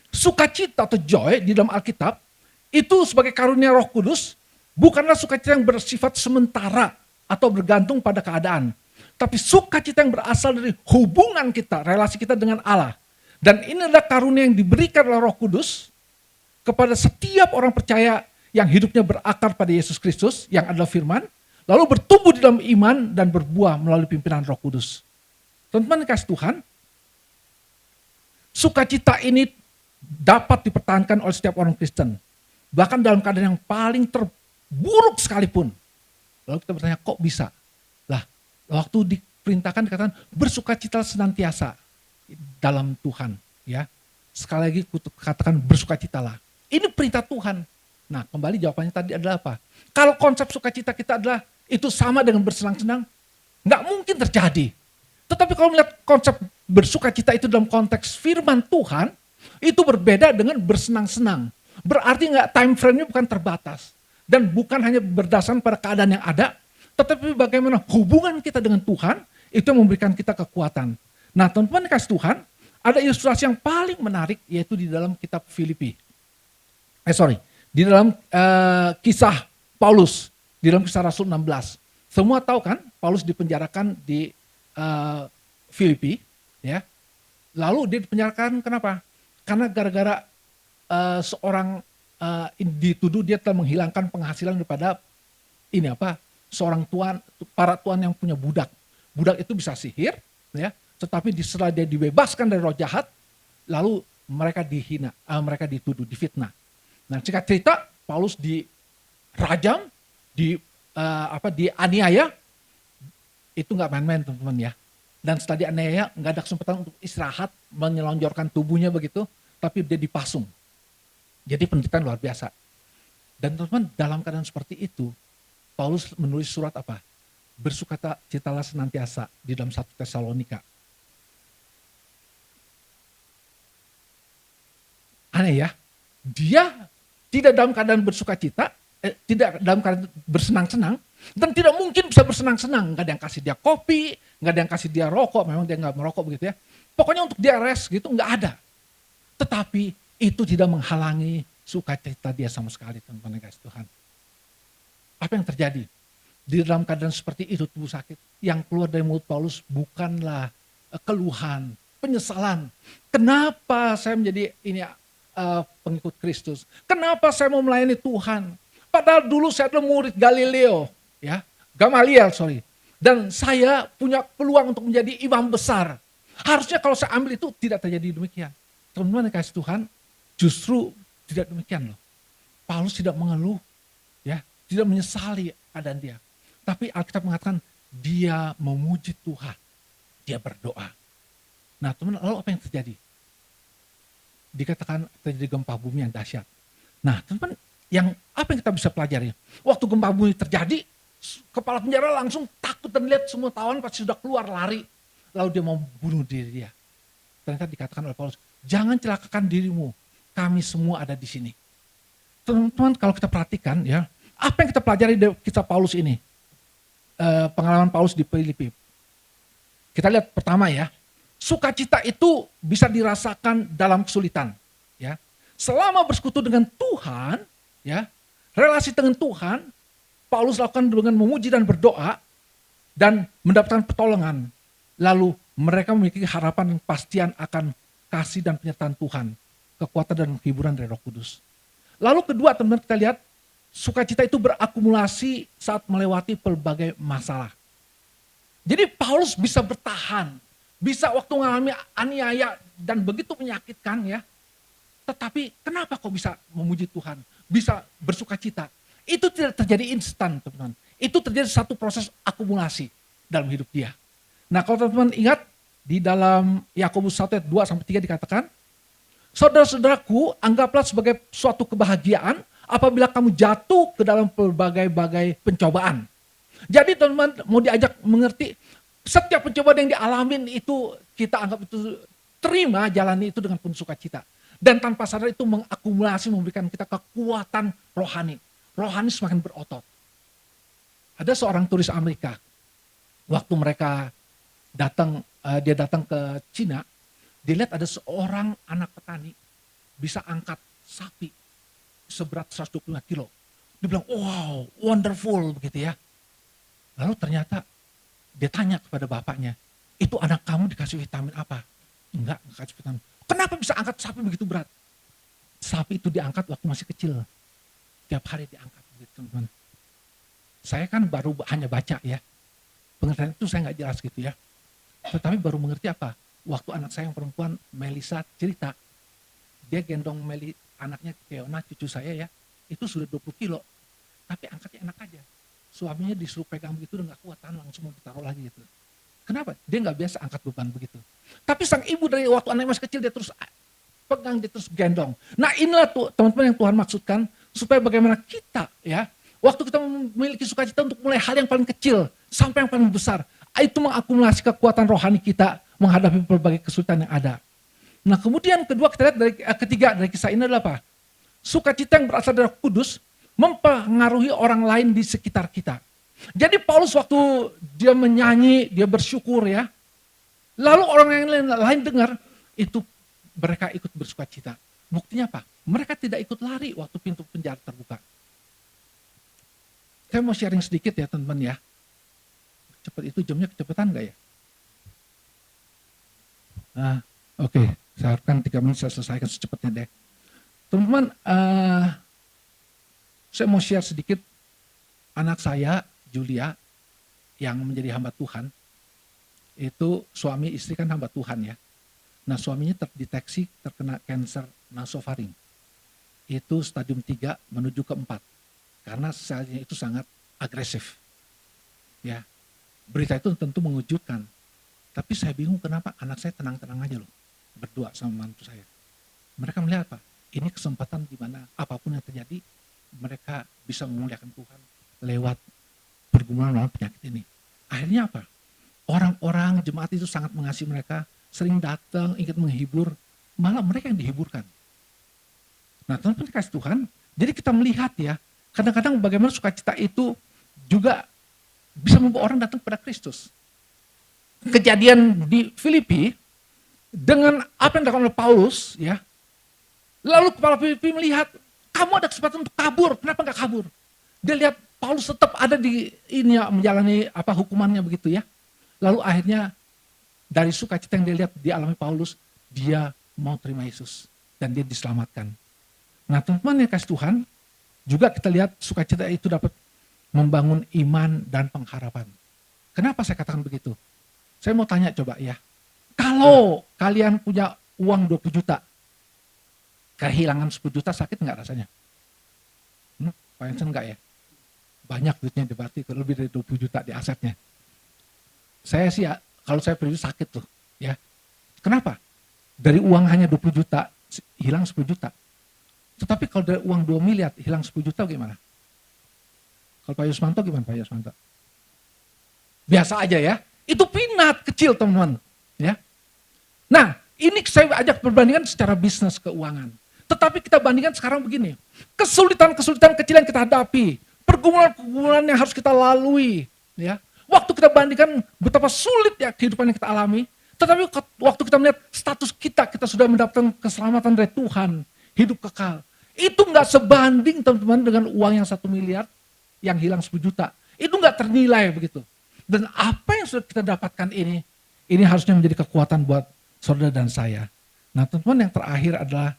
sukacita atau joy di dalam Alkitab itu sebagai karunia Roh Kudus bukanlah sukacita yang bersifat sementara atau bergantung pada keadaan, tapi sukacita yang berasal dari hubungan kita, relasi kita dengan Allah. Dan ini adalah karunia yang diberikan oleh Roh Kudus kepada setiap orang percaya yang hidupnya berakar pada Yesus Kristus yang adalah firman, lalu bertumbuh di dalam iman dan berbuah melalui pimpinan Roh Kudus. Teman-teman kasih Tuhan, sukacita ini dapat dipertahankan oleh setiap orang Kristen. Bahkan dalam keadaan yang paling terburuk sekalipun. Lalu kita bertanya, kok bisa? Lah, waktu diperintahkan dikatakan bersukacita senantiasa dalam Tuhan. Ya, Sekali lagi katakan bersukacitalah. Ini perintah Tuhan. Nah, kembali jawabannya tadi adalah apa? Kalau konsep sukacita kita adalah itu sama dengan bersenang-senang, nggak mungkin terjadi. Tetapi kalau melihat konsep bersukacita itu dalam konteks firman Tuhan, itu berbeda dengan bersenang-senang. Berarti nggak, time frame-nya bukan terbatas. Dan bukan hanya berdasarkan pada keadaan yang ada, tetapi bagaimana hubungan kita dengan Tuhan, itu yang memberikan kita kekuatan. Nah, teman-teman kasih Tuhan, ada ilustrasi yang paling menarik, yaitu di dalam kitab Filipi. Di dalam kisah Paulus, di dalam kisah Rasul 16. Semua tahu kan, Paulus dipenjarakan di Filipi, ya. Lalu dia dipenjarakan kenapa? Karena gara-gara seorang dituduh dia telah menghilangkan penghasilan daripada seorang tuan, para tuan yang punya budak. Budak itu bisa sihir, ya. Tetapi setelah dia dibebaskan dari roh jahat, lalu mereka dihina, mereka dituduh, difitnah. Nah, singkat cerita, Paulus dirajam, dianiaya, itu nggak main-main teman-teman ya. Dan setelah dianiaya, nggak ada kesempatan untuk istirahat, menyelonjorkan tubuhnya begitu, tapi dia dipasung. Jadi penderitaan luar biasa. Dan teman-teman, dalam keadaan seperti itu, Paulus menulis surat apa? Bersukacitalah senantiasa di dalam 1 Tesalonika. Aneh ya, dia tidak dalam keadaan bersukacita, tidak dalam keadaan bersenang-senang, dan tidak mungkin bisa bersenang-senang. Nggak ada yang kasih dia kopi, nggak ada yang kasih dia rokok, memang dia nggak merokok begitu ya. Pokoknya untuk dia rest gitu nggak ada. Tetapi itu tidak menghalangi sukacita dia sama sekali, teman-teman yang kasih Tuhan. Apa yang terjadi? Di dalam keadaan seperti itu tubuh sakit, yang keluar dari mulut Paulus bukanlah keluhan, penyesalan. Kenapa saya menjadi pengikut Kristus? Kenapa saya mau melayani Tuhan? Padahal dulu saya adalah murid Gamaliel, dan saya punya peluang untuk menjadi imam besar. Harusnya kalau saya ambil itu tidak terjadi demikian. Teman-teman yang kasih Tuhan, justru tidak demikian loh. Paulus tidak mengeluh, ya, tidak menyesali keadaan dia. Tapi Alkitab mengatakan dia memuji Tuhan, dia berdoa. Nah, teman-teman, lalu apa yang terjadi? Dikatakan terjadi gempa bumi yang dahsyat. Nah, teman-teman, apa yang kita bisa pelajari? Waktu gempa bumi terjadi, kepala penjara langsung takut dan lihat semua tawanan pasti sudah keluar lari. Lalu dia mau bunuh diri dia. Ternyata dikatakan oleh Paulus, jangan celakakan dirimu, kami semua ada di sini. Teman-teman, kalau kita perhatikan ya, apa yang kita pelajari dari kisah Paulus ini? Pengalaman Paulus di Filipi. Kita lihat pertama ya, sukacita itu bisa dirasakan dalam kesulitan. Ya, selama bersekutu dengan Tuhan, ya, relasi dengan Tuhan, Paulus lakukan dengan memuji dan berdoa dan mendapatkan pertolongan. Lalu mereka memiliki harapan dan kepastian akan kasih dan penyertaan Tuhan, kekuatan dan hiburan dari Roh Kudus. Lalu kedua, teman-teman, kita lihat sukacita itu berakumulasi saat melewati berbagai masalah. Jadi Paulus bisa bertahan, bisa waktu mengalami aniaya dan begitu menyakitkan ya. Tetapi kenapa kok bisa memuji Tuhan, bisa bersukacita? Itu tidak terjadi instan, teman-teman. Itu terjadi satu proses akumulasi dalam hidup dia. Nah, kalau teman-teman ingat di dalam Yakobus 1 ayat 2-3 dikatakan, saudara-saudaraku, anggaplah sebagai suatu kebahagiaan apabila kamu jatuh ke dalam berbagai-bagai pencobaan. Jadi teman-teman mau diajak mengerti, setiap pencobaan yang dialamin itu kita anggap itu terima, jalani itu dengan penuh sukacita. Dan tanpa sadar itu mengakumulasi, memberikan kita kekuatan rohani. Rohani semakin berotot. Ada seorang turis Amerika, waktu mereka dia datang ke Cina, dia lihat ada seorang anak petani bisa angkat sapi seberat 125 kilo. Dia bilang, wow, wonderful begitu ya. Lalu ternyata dia tanya kepada bapaknya, itu anak kamu dikasih vitamin apa? Enggak dikasih vitamin. Kenapa bisa angkat sapi begitu berat? Sapi itu diangkat waktu masih kecil. Tiap hari diangkat gitu, teman-teman. Saya kan baru hanya baca ya. Pengertian itu saya nggak jelas gitu ya. Tetapi baru mengerti apa? Waktu anak saya yang perempuan, Melisa, cerita. Dia gendong anaknya Keona, cucu saya ya. Itu sudah 20 kilo. Tapi angkatnya enak aja. Suaminya disuruh pegang begitu udah gak kuat, langsung mau ditaruh lagi gitu. Kenapa? Dia gak biasa angkat beban begitu. Tapi sang ibu dari waktu anaknya masih kecil dia terus pegang dia terus gendong. Nah inilah tuh teman-teman yang Tuhan maksudkan, supaya bagaimana kita ya, waktu kita memiliki sukacita untuk mulai hal yang paling kecil sampai yang paling besar, itu mengakumulasi kekuatan rohani kita menghadapi berbagai kesulitan yang ada. Nah kemudian kedua kita lihat ketiga dari kisah ini adalah apa? Sukacita yang berasal dari Roh Kudus mempengaruhi orang lain di sekitar kita. Jadi Paulus waktu dia menyanyi, dia bersyukur ya, lalu orang yang lain dengar, itu mereka ikut bersukacita. Buktinya apa? Mereka tidak ikut lari waktu pintu penjara terbuka. Saya mau sharing sedikit ya teman-teman ya. Cepat itu jamnya kecepatan gak ya? Nah, oke. Saya harapkan 3 menit saya selesaikan secepatnya deh. Teman-teman, saya mau share sedikit anak saya, Julia, yang menjadi hamba Tuhan. Itu suami istri kan hamba Tuhan ya. Nah suaminya terdeteksi terkena kanker nasofaring. Itu stadium 3 menuju ke 4. Karena selnya itu sangat agresif. Ya, berita itu tentu mengejutkan. Tapi saya bingung kenapa anak saya tenang-tenang aja loh. Berdua sama mantu saya. Mereka melihat apa? Ini kesempatan di mana apapun yang terjadi, mereka bisa memuliakan Tuhan lewat pergumulan melawan penyakit ini. Akhirnya apa? Orang-orang jemaat itu sangat mengasihi mereka, sering datang, ingin menghibur, malah mereka yang dihiburkan. Nah teman-teman kasih Tuhan, jadi kita melihat ya, kadang-kadang bagaimana sukacita itu juga bisa membawa orang datang kepada Kristus. Kejadian di Filipi, dengan apa yang dilakukan oleh Paulus, ya, lalu kepala Filipi melihat, kamu ada kesempatan untuk kabur, kenapa nggak kabur? Dia lihat Paulus tetap ada di ini ya, menjalani apa hukumannya begitu ya. Lalu akhirnya dari sukacita yang dia lihat dialami Paulus, dia mau terima Yesus dan dia diselamatkan. Nah teman-teman yang kasih Tuhan, juga kita lihat sukacita itu dapat membangun iman dan pengharapan. Kenapa saya katakan begitu? Saya mau tanya coba ya, kalau kalian punya uang 20 juta, kehilangan 10 juta sakit nggak rasanya? Pak Yansen enggak ya? Banyak duitnya berarti lebih dari 20 juta di asetnya. Saya sih ya, kalau saya pribadi sakit tuh ya. Kenapa? Dari uang hanya 20 juta, hilang 10 juta. Tetapi kalau dari uang 2 miliar, hilang 10 juta gimana? Kalau Pak Yusmanto gimana Pak Yusmanto? Biasa aja ya. Itu peanut kecil teman-teman. Ya. Nah ini saya ajak perbandingan secara bisnis keuangan. Tetapi kita bandingkan sekarang begini. Kesulitan-kesulitan kecil yang kita hadapi. Pergumulan-pergumulan yang harus kita lalui. Ya. Waktu kita bandingkan betapa sulit ya kehidupan yang kita alami. Tetapi waktu kita melihat status kita sudah mendapatkan keselamatan dari Tuhan. Hidup kekal. Itu gak sebanding teman-teman dengan uang yang 1 miliar yang hilang 10 juta. Itu gak ternilai begitu. Dan apa yang sudah kita dapatkan ini harusnya menjadi kekuatan buat saudara dan saya. Nah teman-teman yang terakhir adalah,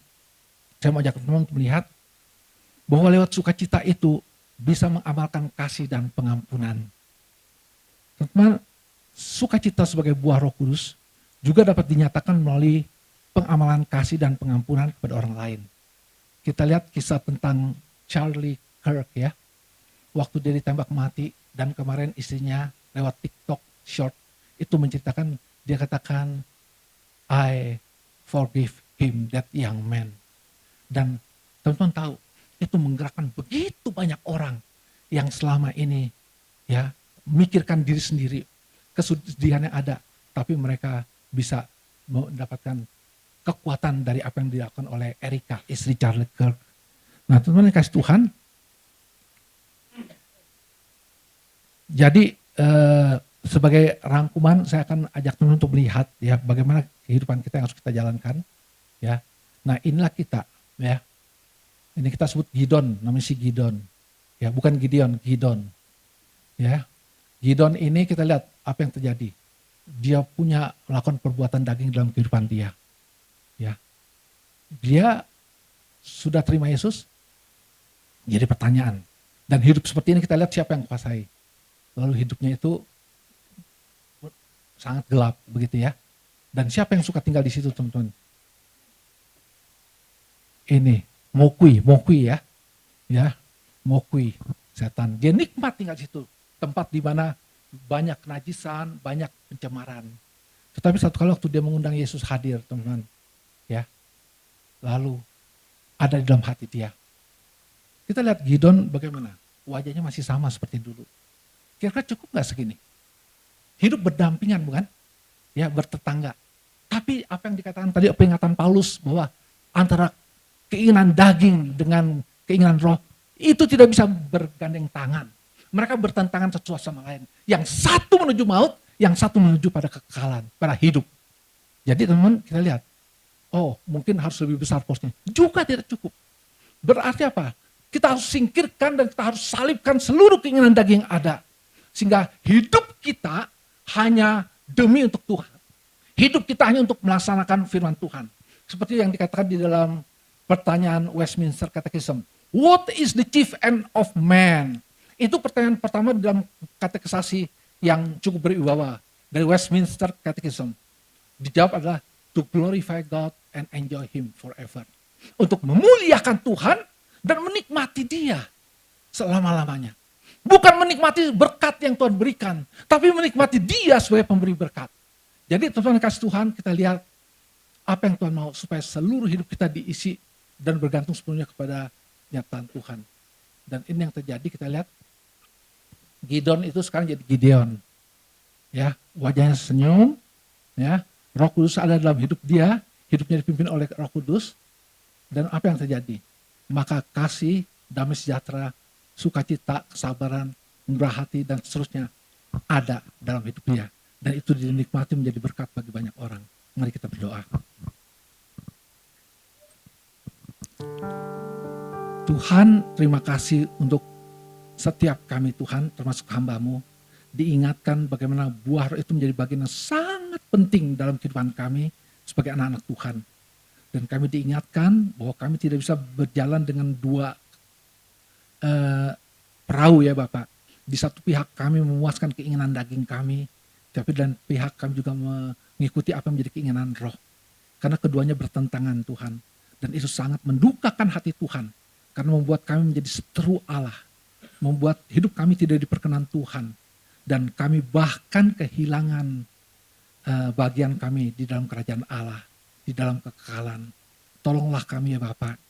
saya mau ajak teman-teman untuk melihat bahwa lewat sukacita itu bisa mengamalkan kasih dan pengampunan. Teman-teman, sukacita sebagai buah Roh Kudus juga dapat dinyatakan melalui pengamalan kasih dan pengampunan kepada orang lain. Kita lihat kisah tentang Charlie Kirk ya. Waktu dia ditembak mati dan kemarin istrinya lewat TikTok short itu menceritakan, dia katakan, I forgive him, that young man. Dan teman-teman tahu, itu menggerakkan begitu banyak orang yang selama ini ya memikirkan diri sendiri, kesedihan yang ada, tapi mereka bisa mendapatkan kekuatan dari apa yang dilakukan oleh Erika, istri Charlie Kirk. Nah teman-teman yang kasih Tuhan, jadi sebagai rangkuman saya akan ajak teman-teman untuk melihat ya bagaimana kehidupan kita yang harus kita jalankan ya. Nah inilah kita ya. Ini kita sebut Gidon, namanya si Gidon. Ya, bukan Gideon, Gidon. Ya. Gidon ini kita lihat apa yang terjadi. Dia punya melakukan perbuatan daging dalam kehidupan dia. Ya. Dia sudah terima Yesus. Jadi pertanyaan. Dan hidup seperti ini kita lihat siapa yang kuasai. Lalu hidupnya itu sangat gelap begitu ya. Dan siapa yang suka tinggal di situ teman-teman? Ini Mokui ya. Ya, Mokui setan. Dia nikmat tinggal di situ. Tempat di mana banyak kenajisan, banyak pencemaran. Tetapi satu kali waktu dia mengundang Yesus hadir, teman-teman. Ya. lalu ada di dalam hati dia. Kita lihat Gideon bagaimana, wajahnya masih sama seperti dulu. Kira-kira cukup gak segini? Hidup berdampingan bukan? Ya, bertetangga. Tapi apa yang dikatakan tadi, peringatan Paulus bahwa antara keinginan daging dengan keinginan roh, itu tidak bisa bergandeng tangan. Mereka bertentangan satu sama lain. Yang satu menuju maut, yang satu menuju pada kekekalan, pada hidup. Jadi teman-teman kita lihat, oh mungkin harus lebih besar posnya. Juga tidak cukup. Berarti apa? Kita harus singkirkan dan kita harus salibkan seluruh keinginan daging yang ada. Sehingga hidup kita hanya demi untuk Tuhan. Hidup kita hanya untuk melaksanakan firman Tuhan. Seperti yang dikatakan di dalam pertanyaan Westminster Catechism. What is the chief end of man? Itu pertanyaan pertama dalam katekisasi yang cukup berwibawa dari Westminster Catechism. Dijawab adalah to glorify God and enjoy Him forever. Untuk memuliakan Tuhan dan menikmati Dia selama-lamanya. Bukan menikmati berkat yang Tuhan berikan, tapi menikmati Dia sebagai pemberi berkat. Jadi teman-teman kasih Tuhan, kita lihat apa yang Tuhan mau supaya seluruh hidup kita diisi dan bergantung sepenuhnya kepada nyata Tuhan. Dan ini yang terjadi, kita lihat Gideon itu sekarang jadi Gideon. Ya, wajahnya senyum, ya. Roh Kudus ada dalam hidup dia, hidupnya dipimpin oleh Roh Kudus. Dan apa yang terjadi? Maka kasih, damai sejahtera, sukacita, kesabaran, murah hati dan seterusnya ada dalam hidup dia. Dan itu dinikmati menjadi berkat bagi banyak orang. Mari kita berdoa. Tuhan, terima kasih untuk setiap kami Tuhan, termasuk hamba-Mu, diingatkan bagaimana buah roh itu menjadi bagian yang sangat penting dalam kehidupan kami sebagai anak-anak Tuhan. Dan kami diingatkan bahwa kami tidak bisa berjalan dengan dua perahu ya Bapak. Di satu pihak kami memuaskan keinginan daging kami, tapi dan pihak kami juga mengikuti apa yang menjadi keinginan roh. Karena keduanya bertentangan Tuhan. Dan itu sangat mendukakan hati Tuhan. Karena membuat kami menjadi seteru Allah. Membuat hidup kami tidak diperkenan Tuhan. Dan kami bahkan kehilangan bagian kami di dalam kerajaan Allah. Di dalam kekekalan. Tolonglah kami ya Bapak.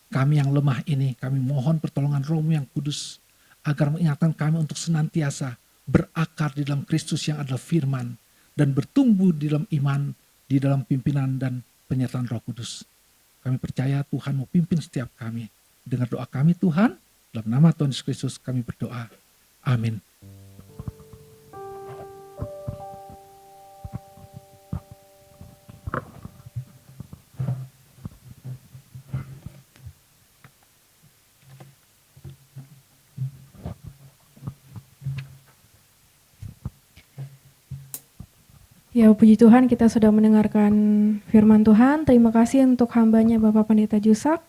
Kami yang lemah ini, kami mohon pertolongan Roh-Mu yang kudus. Agar mengingatkan kami untuk senantiasa berakar di dalam Kristus yang adalah firman. Dan bertumbuh di dalam iman, di dalam pimpinan dan penyertaan Roh Kudus. Kami percaya Tuhan mau pimpin setiap kami. Dengar doa kami Tuhan, dalam nama Tuhan Yesus Kristus kami berdoa. Amin. Ya puji Tuhan, kita sudah mendengarkan firman Tuhan. Terima kasih untuk hambanya Bapak Pendeta Jusak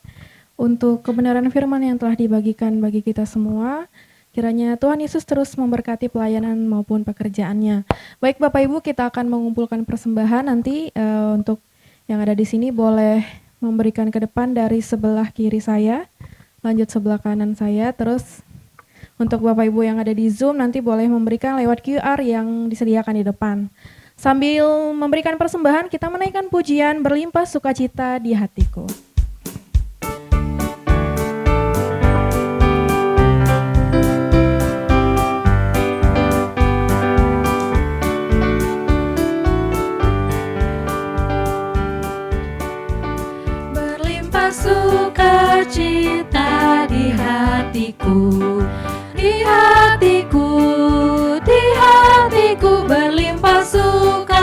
untuk kebenaran firman yang telah dibagikan bagi kita semua. Kiranya Tuhan Yesus terus memberkati pelayanan maupun pekerjaannya. Baik Bapak Ibu, kita akan mengumpulkan persembahan nanti untuk yang ada di sini boleh memberikan ke depan dari sebelah kiri saya, lanjut sebelah kanan saya, terus untuk Bapak Ibu yang ada di Zoom nanti boleh memberikan lewat QR yang disediakan di depan. Sambil memberikan persembahan, kita menaikkan pujian berlimpah sukacita di hatiku. Berlimpah sukacita di hatiku, di hatiku, di hatiku. Berlimpah sukacita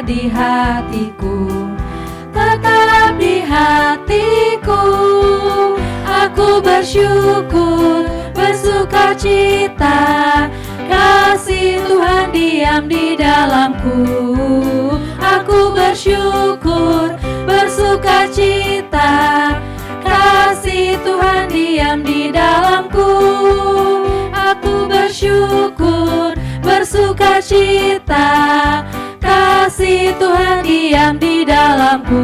di hatiku, tetap di hatiku. Aku bersyukur, bersukacita, kasih Tuhan diam di dalamku. Aku bersyukur, bersukacita, kasih Tuhan diam di dalamku. Aku bersyukur, bersukacita, kasih Tuhan diam di dalamku.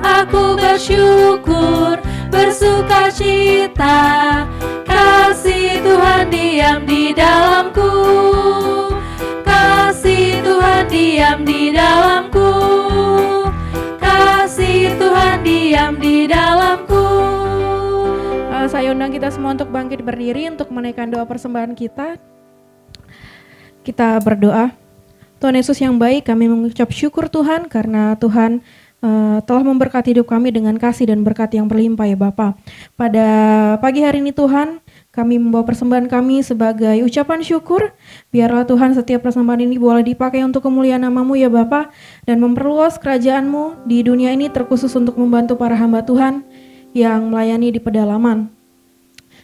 Aku bersyukur, bersukacita, kasih Tuhan diam di dalamku. Kasih Tuhan diam di dalamku. Kasih Saya undang kita semua untuk bangkit berdiri untuk menaikkan doa persembahan kita. Kita berdoa. Tuhan Yesus yang baik, kami mengucap syukur Tuhan karena Tuhan telah memberkati hidup kami dengan kasih dan berkat yang berlimpah ya Bapa. Pada pagi hari ini Tuhan, kami membawa persembahan kami sebagai ucapan syukur. Biarlah Tuhan setiap persembahan ini boleh dipakai untuk kemuliaan nama-Mu ya Bapa, dan memperluas kerajaan-Mu di dunia ini, terkhusus untuk membantu para hamba Tuhan yang melayani di pedalaman.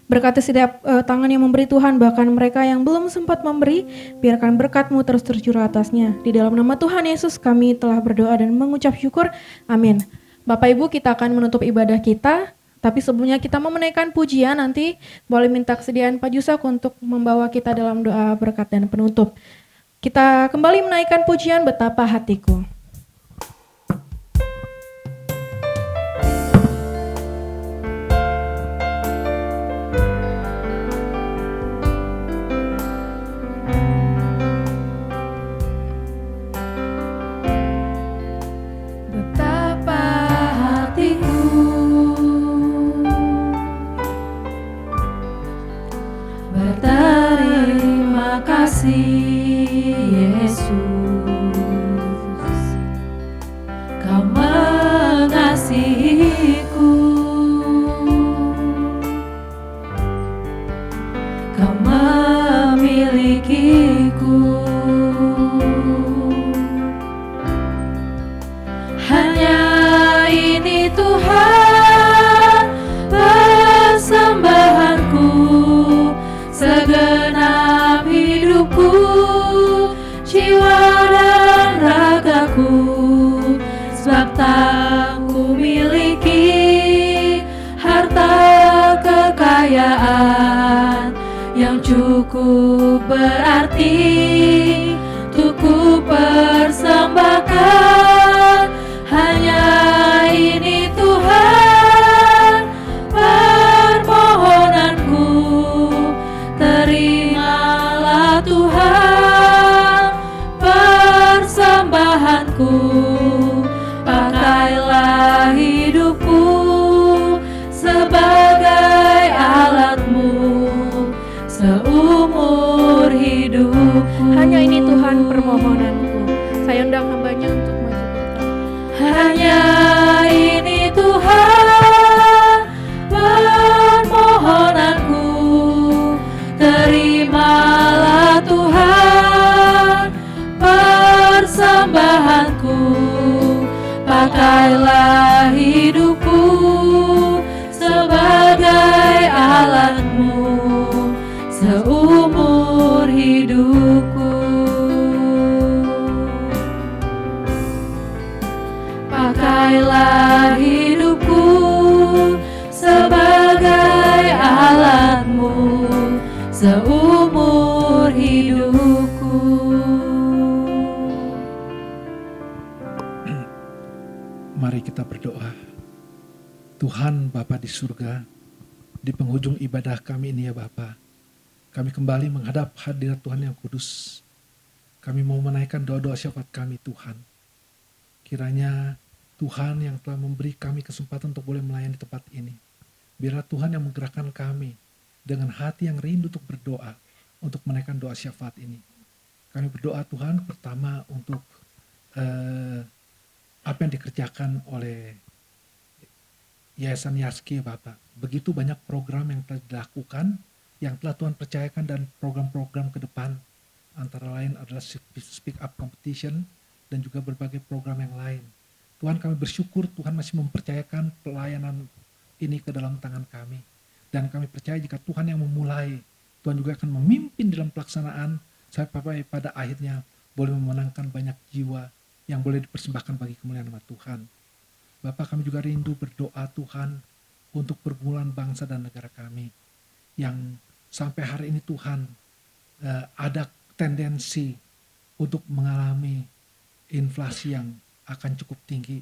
Berkati setiap tangan yang memberi Tuhan, bahkan mereka yang belum sempat memberi, biarkan berkat-Mu terus tercurah atasnya. Di dalam nama Tuhan Yesus kami telah berdoa dan mengucap syukur. Amin. Bapak Ibu, kita akan menutup ibadah kita, tapi sebelumnya kita mau menaikkan pujian. Nanti boleh minta kesediaan Pak Jusak untuk membawa kita dalam doa berkat dan penutup. Kita kembali menaikkan pujian Betapa Hatiku. Berterima kasih Yesus, Kau mengasihiku, Kau memilikiku. Hanya ini Tuhan persembahanku, segenap hidupku, jiwa dan ragaku, sebab tak ku miliki harta kekayaan yang cukup berarti untuk ku persembahkan. Hanya ini Tuhan permohonanku, terimalah Tuhan persembahanku, pakailah hidupku sebagai alat-Mu seumur hidupku. Hanya ini Tuhan permohonanku. Saya undang hamba-Nya untuk maju berdoa. Hanya ini Tuhan permohonanku, terimalah Tuhan persembahanku, pakailah hidupku sebagai alat-Mu seumur hidupku. Pakailah hidupku sebagai alat-Mu seumur hidupku. Mari kita berdoa. Tuhan Bapa di surga, di penghujung ibadah kami ini ya Bapa, kami kembali menghadap hadirat Tuhan yang kudus. Kami mau menaikkan doa-doa syafaat kami Tuhan. Kiranya Tuhan yang telah memberi kami kesempatan untuk boleh melayani tempat ini, biarlah Tuhan yang menggerakkan kami dengan hati yang rindu untuk berdoa, untuk menaikkan doa syafaat ini. Kami berdoa Tuhan pertama untuk apa yang dikerjakan oleh Yayasan Yaski Bapak. Begitu banyak program yang telah dilakukan, yang telah Tuhan percayakan, dan program-program ke depan. Antara lain adalah Speak Up Competition dan juga berbagai program yang lain. Tuhan, kami bersyukur Tuhan masih mempercayakan pelayanan ini ke dalam tangan kami. Dan kami percaya jika Tuhan yang memulai, Tuhan juga akan memimpin dalam pelaksanaan sampai pada akhirnya boleh memenangkan banyak jiwa yang boleh dipersembahkan bagi kemuliaan nama Tuhan. Bapak, kami juga rindu berdoa Tuhan untuk pergumulan bangsa dan negara kami yang sampai hari ini Tuhan ada tendensi untuk mengalami inflasi yang akan cukup tinggi,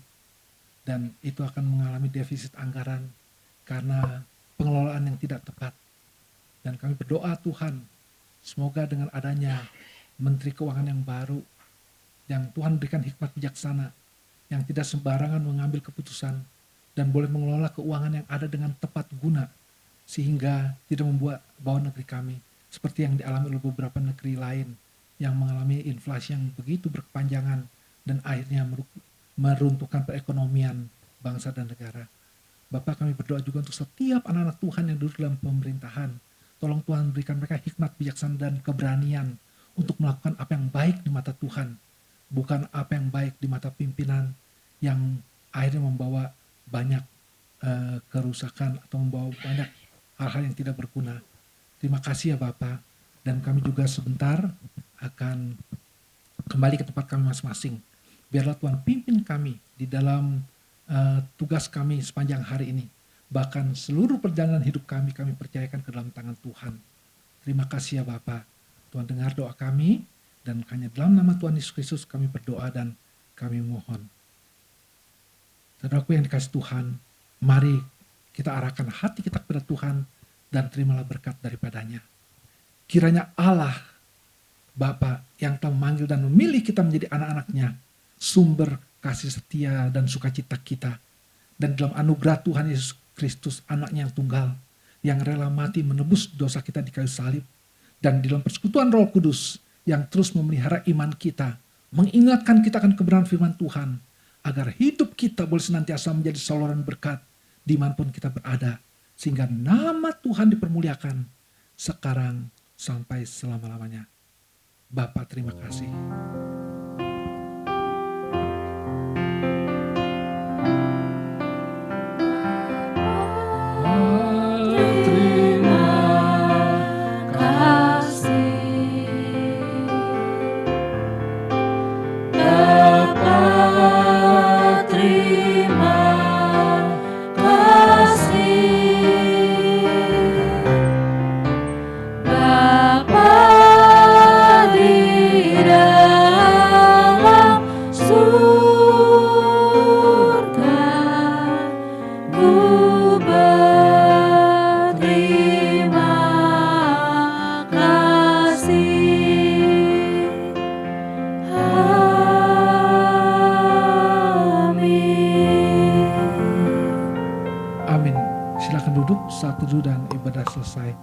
dan itu akan mengalami defisit anggaran karena pengelolaan yang tidak tepat. Dan kami berdoa Tuhan, semoga dengan adanya Menteri Keuangan yang baru, yang Tuhan berikan hikmat bijaksana, yang tidak sembarangan mengambil keputusan dan boleh mengelola keuangan yang ada dengan tepat guna, sehingga tidak membuat bahwa negeri kami seperti yang dialami oleh beberapa negeri lain yang mengalami inflasi yang begitu berkepanjangan dan akhirnya meruntuhkan perekonomian bangsa dan negara. Bapak, kami berdoa juga untuk setiap anak-anak Tuhan yang duduk dalam pemerintahan. Tolong Tuhan berikan mereka hikmat, bijaksana, dan keberanian untuk melakukan apa yang baik di mata Tuhan, bukan apa yang baik di mata pimpinan yang akhirnya membawa banyak kerusakan atau membawa banyak hal-hal yang tidak berguna. Terima kasih ya Bapak, dan kami juga sebentar akan kembali ke tempat kami masing-masing. Biarlah Tuhan pimpin kami di dalam tugas kami sepanjang hari ini. Bahkan seluruh perjalanan hidup kami percayakan ke dalam tangan Tuhan. Terima kasih ya Bapak. Tuhan dengar doa kami, dan hanya dalam nama Tuhan Yesus Kristus kami berdoa dan kami mohon. Saudaraku yang dikasih Tuhan, mari kita arahkan hati kita kepada Tuhan dan terimalah berkat daripadanya. Kiranya Allah, Bapa yang telah memanggil dan memilih kita menjadi anak-anaknya, sumber kasih setia dan sukacita kita, dan dalam anugerah Tuhan Yesus Kristus, anaknya yang tunggal, yang rela mati menebus dosa kita di kayu salib, dan di dalam persekutuan Roh Kudus yang terus memelihara iman kita, mengingatkan kita akan kebenaran firman Tuhan, agar hidup kita boleh senantiasa menjadi saluran berkat dimanapun kita berada, sehingga nama Tuhan dipermuliakan sekarang sampai selama-lamanya. Bapa, terima kasih. Amin. Silakan duduk saat teduh dan ibadah selesai.